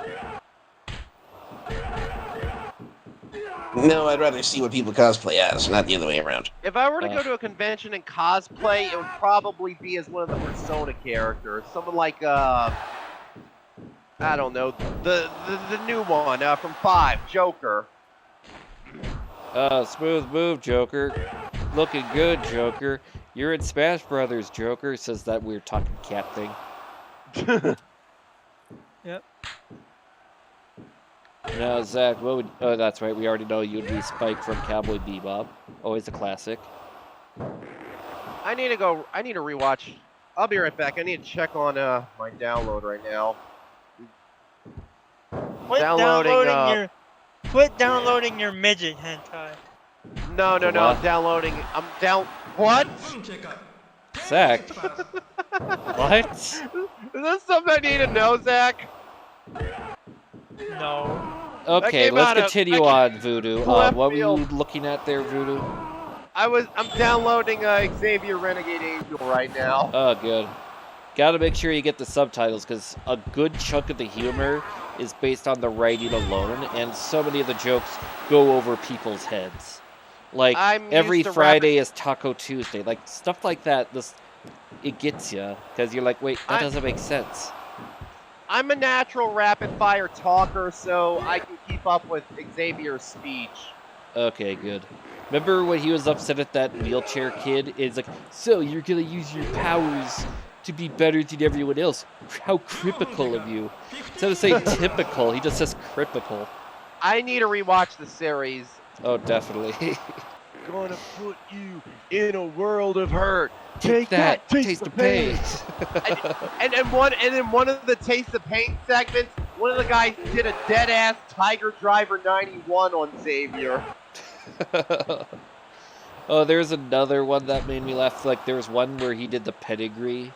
No, I'd rather see what people cosplay as, not the other way around. If I were to go to a convention and cosplay, it would probably be as one of the Persona characters. Someone like, I don't know, the new one from 5, Joker. Smooth move, Joker. Looking good, Joker. You're in Smash Brothers, Joker, says that weird talking cat thing. Yep. Now, Zach, what would... Oh, that's right, we already know you'd be Spike from Cowboy Bebop. Always a classic. I need to rewatch. I'll be right back. I need to check on my download right now. Quit downloading your midget hentai. No, What? I'm downloading. What? Zach? What? Is this something I need to know, Zach? No. Okay, let's continue on, Voodoo. left What were you field. looking at there, Voodoo? I'm downloading Xavier Renegade Angel right now. Oh, good. Gotta make sure you get the subtitles, because a good chunk of the humor is based on the writing alone, and so many of the jokes go over people's heads. Like, I'm every used to Friday is Taco Tuesday. Like, stuff like that, it gets you, because you're like, wait, that doesn't make sense. I'm a natural rapid-fire talker, so I can keep up with Xavier's speech. Okay, good. Remember when he was upset at that wheelchair kid? It's like, so you're gonna use your powers to be better than everyone else. How critical of you. Instead of saying typical, he just says critical. I need to rewatch the series. Oh, definitely. Gonna put you in a world of hurt. Take that, taste the pain. and then one of the Taste of Pain segments, one of the guys did a dead ass Tiger Driver 91 on Xavier. Oh, there's another one that made me laugh. Like, there was one where he did the pedigree.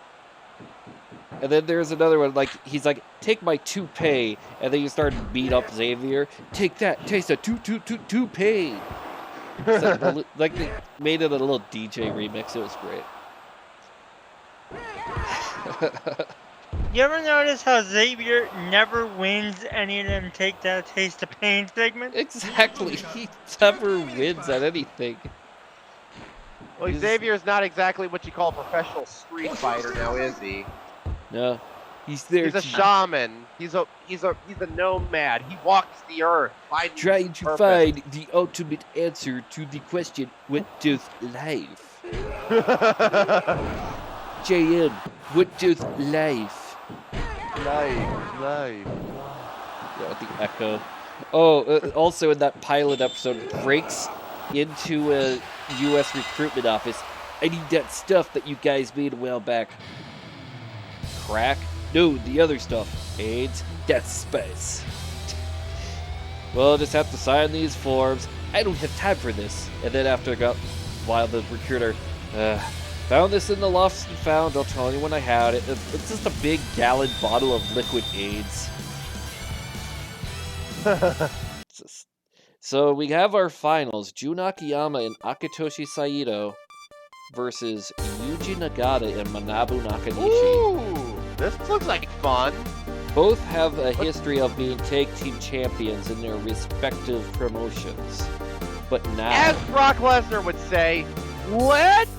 And then there's another one, like, he's like, take my toupee. And then you start to beat up Xavier. Take that, taste a toupee. Like, they made it a little DJ remix. It was great. You ever notice how Xavier never wins any of them Take That Taste of Pain segments? Exactly. He never wins at anything. Well, Xavier's not exactly what you call a professional street fighter now, is he? No. He's there. He's a shaman. He's a nomad. He walks the earth, trying to find the ultimate answer to the question, what does life? JM, what does life? Life. Yeah, with the echo. Oh, also in that pilot episode, breaks into a U.S. recruitment office. I need that stuff that you guys made a while back. Crack? No, the other stuff. AIDS? That's space. Well, I'll just have to sign these forms. I don't have time for this. And then after a while, the recruiter, found this in the loft and found. Don't tell anyone I had it. It's just a big gallon bottle of liquid AIDS. So we have our finals. Jun Akiyama and Akitoshi Saito versus Yuji Nagata and Manabu Nakanishi. Ooh, this looks like fun. Both have a history of being tag team champions in their respective promotions. But now... As Brock Lesnar would say, let's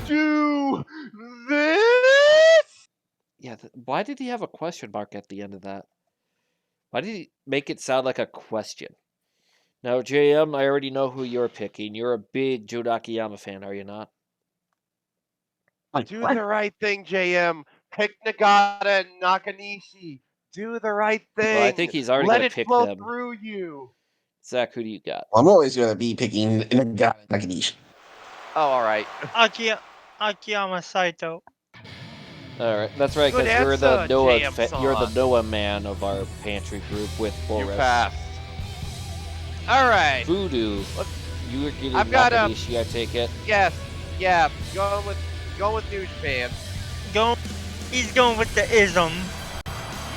do this? Yeah, why did he have a question mark at the end of that? Why did he make it sound like a question? Now, JM, I already know who you're picking. You're a big Jun Akiyama fan, are you not? Do the right thing, JM. Pick Nagata and Nakanishi. Do the right thing. Well, I think he's already Let going it to pick flow them. through you. Zach, who do you got? I'm always going to be picking Nakanishi. Oh, all right. Akiyama Saito. All right, that's right, Good because you're the answer, Noah. JM-san. You're the Noah man of our pantry group with You Boris. passed. All right. Voodoo. You were getting I've got Nakanishi, I take it. Yes. Yeah. Going with New Japan. Going He's going with the ism.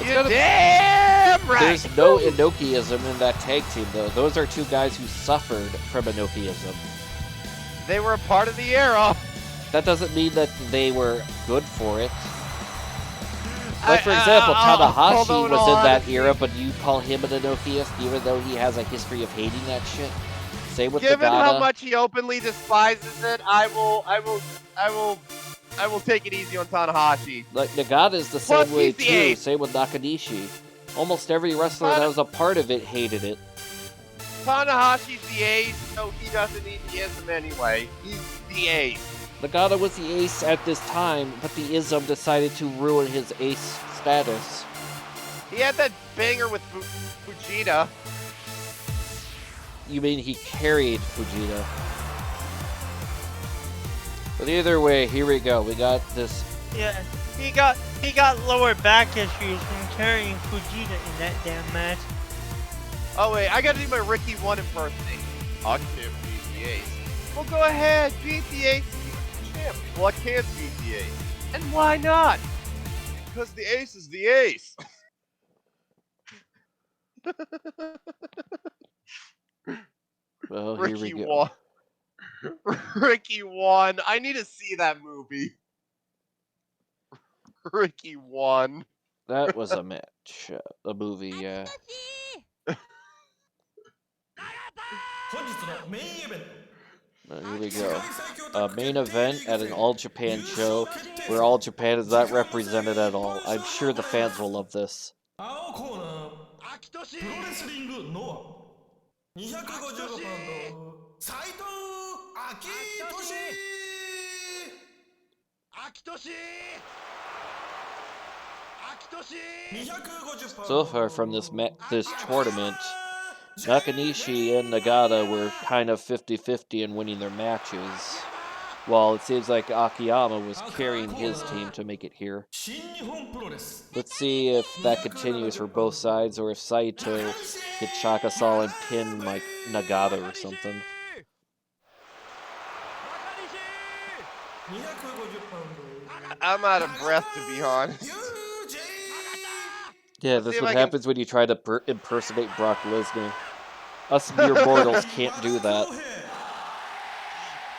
You're damn right. There's no Inokiism in that tag team, though. Those are two guys who suffered from Inokiism. They were a part of the era. That doesn't mean that they were good for it. Like, for example, Tanahashi was in that era, but you call him an Inokiist, even though he has a history of hating that shit. Same with Given Nagata. how much he openly despises it, I will take it easy on Tanahashi. Like, Nagata is the Plus, same way, he's the too. ace. Same with Nakanishi. Almost every wrestler that was a part of it hated it. Tanahashi's the ace, so he doesn't need the ism anyway. He's the ace. Nagata was the ace at this time, but the ism decided to ruin his ace status. He had that banger with Fujita. You mean he carried Fujita? But either way, here we go. We got this. Yeah, he got lower back issues from carrying Fujita in that damn match. Oh wait, I gotta do my Ricky 1 impersonation. I can't beat the ace. Well, go ahead, beat the ace. Champ. Well, I can't beat the ace. And why not? Because the ace is the ace. Well, Ricky here we go. 1. Ricky 1. I need to see that movie. Ricky 1. That was a match. A movie, yeah. Here we go. A main event at an All Japan show where All Japan is not represented at all. I'm sure the fans will love this. 青コーナープロレスリングノア255パウンド斉藤明俊 So far from this tournament, Nakanishi and Nagata were kind of 50-50 in winning their matches, while it seems like Akiyama was carrying his team to make it here. 新日本プロレス Let's see if that continues for both sides, or if Saito gets Shakasal and pin like Nagata or something. 250パウンド I'm out of breath, to be honest. UJ Yeah, Let's that's see if what I can- happens when you try to impersonate Brock Lesnar. Us mere mortals can't do that.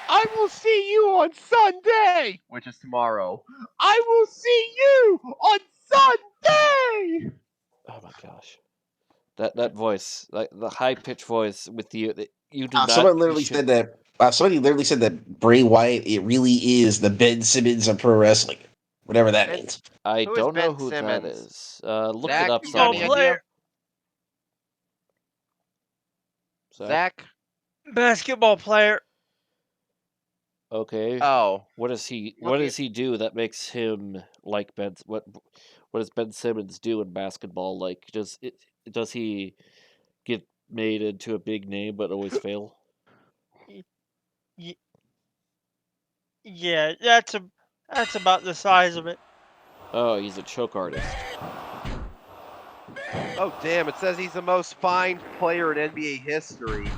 I will see you on Sunday, which is tomorrow. I will see you on Sunday. Oh my gosh, that voice, like the high pitched voice with you do not. Someone you literally should- said that. Somebody literally said that Bray Wyatt, it really is the Ben Simmons of pro wrestling, whatever that Ben- means. I Who is don't know Ben who that Simmons? is. Look Zach, it up, you got any someone. idea? Zach? Zach? Basketball player. Okay. Oh. What does he Look does he do that makes him like Ben? What does Ben Simmons do in basketball? Like, does he get made into a big name but always fail? Yeah, that's about the size of it. Oh, he's a choke artist. Oh, damn. It says he's the most fined player in NBA history.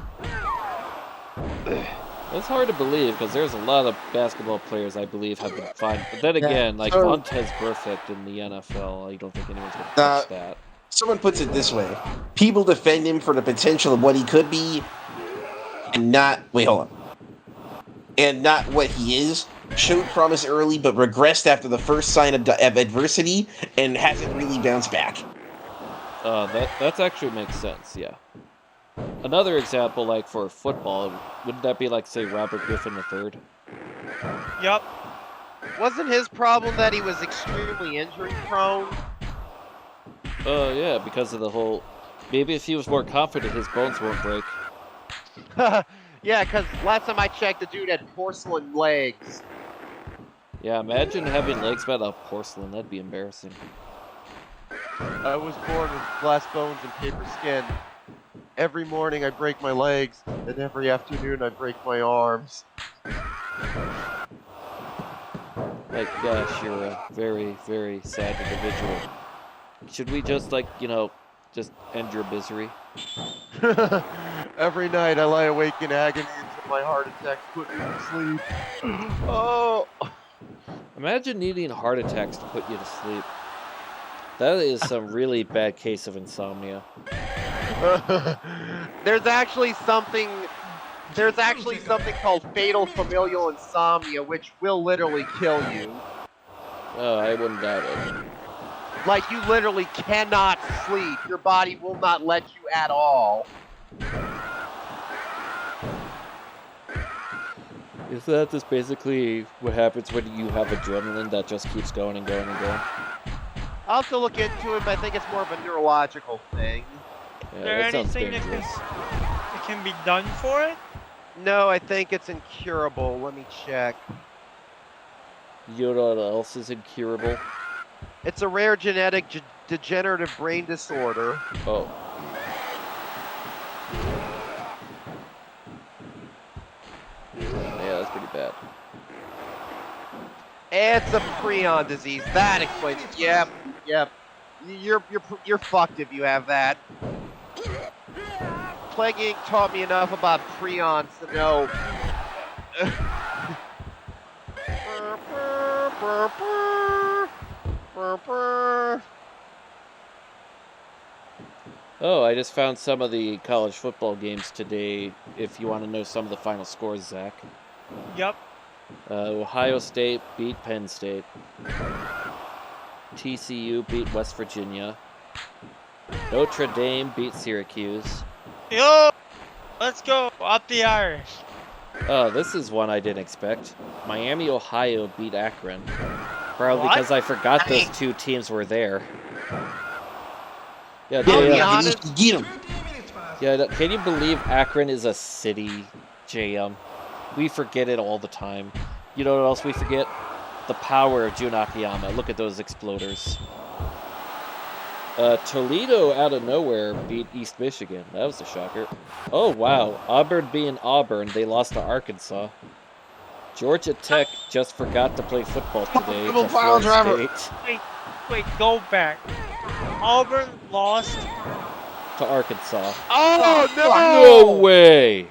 That's hard to believe because there's a lot of basketball players I believe have been fined. But then again, like so- Montez Perfect in the NFL, I don't think anyone's gonna touch that. Someone puts it this way: people defend him for the potential of what he could be, and not and not what he is. Showed promise early, but regressed after the first sign of adversity, and hasn't really bounced back. That actually makes sense. Yeah. Another example, like for football, wouldn't that be like, say, Robert Griffin III? Yup. Wasn't his problem that he was extremely injury prone? Yeah, because of the whole. Maybe if he was more confident, his bones won't break. Yeah, because last time I checked, the dude had porcelain legs. Yeah, imagine having legs made out of porcelain. That'd be embarrassing. I was born with glass bones and paper skin. Every morning I break my legs, and every afternoon I break my arms. Like, gosh, you're a very, very sad individual. Should we just, like, just end your misery? Every night I lie awake in agony until my heart attacks put me to sleep. Oh, Imagine needing heart attacks to put you to sleep. That is some really bad case of insomnia. There's actually something called fatal familial insomnia, which will literally kill you. Oh, I wouldn't doubt it. Like, you literally cannot sleep. Your body will not let you at all. Is that just basically what happens when you have adrenaline that just keeps going and going and going? I'll have to look into it, but I think it's more of a neurological thing. Yeah, Is there that sounds anything dangerous. that can be done for it? No, I think it's incurable. Let me check. You know what else is incurable? It's a rare genetic degenerative brain disorder. Oh. Yeah, that's pretty bad. It's a prion disease. That explains it. Yep. You're fucked if you have that. Plague Inc. taught me enough about prions to know. Oh, I just found some of the college football games today. If you want to know some of the final scores, Zach. Yup. Ohio State beat Penn State. TCU beat West Virginia. Notre Dame beat Syracuse. Yo! Let's go! Up the Irish. Oh, this is one I didn't expect. Miami, Ohio beat Akron. Probably What? because I forgot those two teams were there. Yeah, I'll be they, honest. Get him. yeah, can you believe Akron is a city, JM? We forget it all the time. You know what else we forget? The power of Jun Akiyama. Look at those exploders. Toledo out of nowhere beat East Michigan. That was a shocker. Oh, wow. Auburn being Auburn, they lost to Arkansas. Georgia Tech just forgot to play football today to Florida State. Wait, go back. Auburn lost. To Arkansas. Oh no! No way!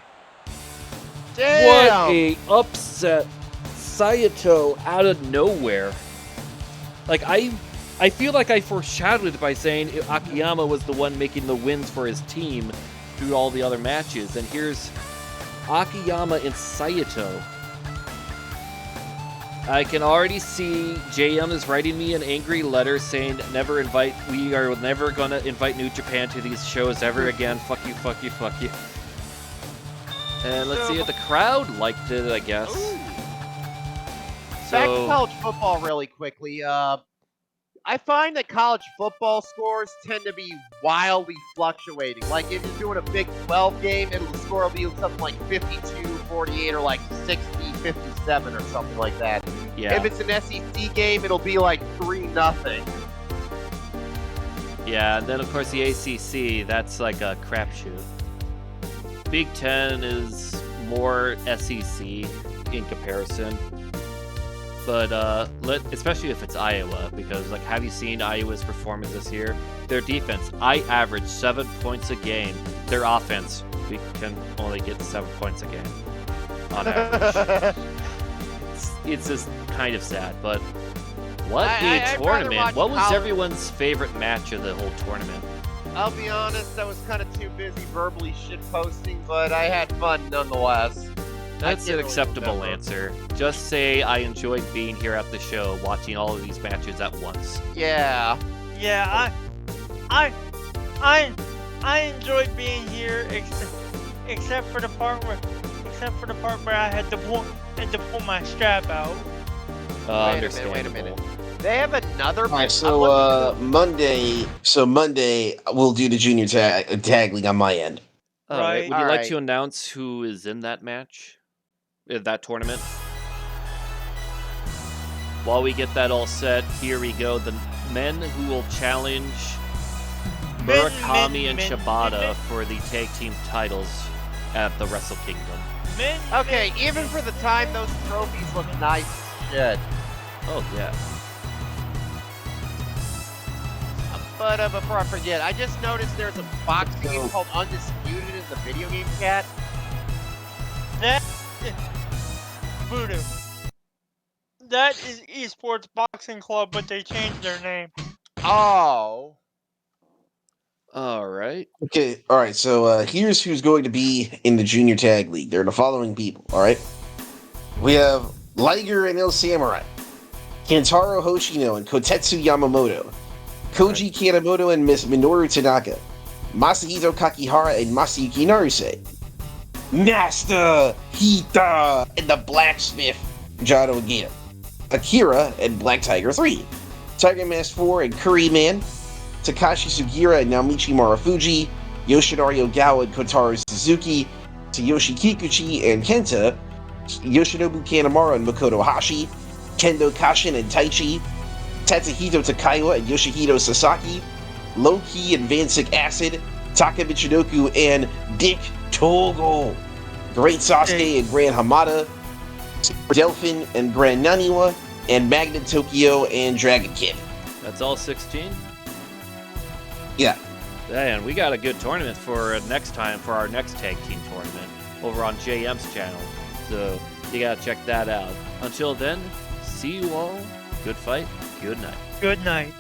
Damn! What a upset. Saito out of nowhere. Like, I feel like I foreshadowed it by saying Akiyama was the one making the wins for his team through all the other matches. And here's Akiyama and Saito. I can already see JM is writing me an angry letter saying we are never gonna invite New Japan to these shows ever again. Fuck you, fuck you, fuck you. And let's see if the crowd liked it, I guess. Back to So, college football really quickly. I find that college football scores tend to be wildly fluctuating. Like, if you're doing a Big 12 game, the score will be something like 52-48 or like 60-57 or something like that. yeah. If it's an SEC game, it'll be like 3-0. Yeah, and then of course the ACC, that's like a crapshoot. Big Ten is more SEC in comparison. But especially if it's Iowa, because like, have you seen Iowa's performance this year? Their defense, I average 7 points a game. Their offense, we can only get 7 points a game on average. It's just kind of sad, but what I'd a rather tournament! watch What was college- everyone's favorite match of the whole tournament? I'll be honest, I was kind of too busy verbally shitposting, but I had fun nonetheless. That's an can't really acceptable remember. answer. Just say I enjoyed being here at the show, watching all of these matches at once. Yeah. Yeah, I enjoyed being here, except for the part where I had to pull my strap out. Wait a Understandable. minute. They have another. All right, so Monday we'll do the junior tag league on my end. All right. Right. Would you like Alright. to announce who is in that match? In that tournament? While we get that all set, here we go. The men who will challenge Murakami and Shibata for the tag team titles at the Wrestle Kingdom. Okay, even for the time, those trophies look nice as shit. Oh, yeah. But before I forget, I just noticed there's a boxing game called Undisputed in the video game chat. That voodoo. That is Esports Boxing Club, but they changed their name. Oh. All right. Okay, all right. So here's who's going to be in the Junior Tag League. They're the following people. All right. We have Liger and Il Samurai, Kentaro Hoshino and Kotetsu Yamamoto, Koji Kanemoto and Miss Minoru Tanaka, Masahito Kakihara and Masayuki Naruse, Master Hita and the Blacksmith John Ogata, Akira and Black Tiger 3, Tiger Mask 4 and Curry Man, Takashi Sugiura and Naomichi Marufuji, Yoshinari Ogawa and Kotaro Suzuki, Tsuyoshi Kikuchi and Kenta, Yoshinobu Kanemaru and Makoto Hashi, Kendo Kashin and Taichi, Tatsuhito Takaiwa and Yoshihito Sasaki, Low-Key and Vancic Acid, Taka Michinoku and Dick Togo, Great Sasuke and Grand Hamada, Delphin and Grand Naniwa, and Magnet Tokyo and Dragon Kid. That's all 16? Yeah. Man, we got a good tournament for next time for our next tag team tournament over on JM's channel. So you gotta check that out. Until then, see you all. Good fight. Good night. Good night.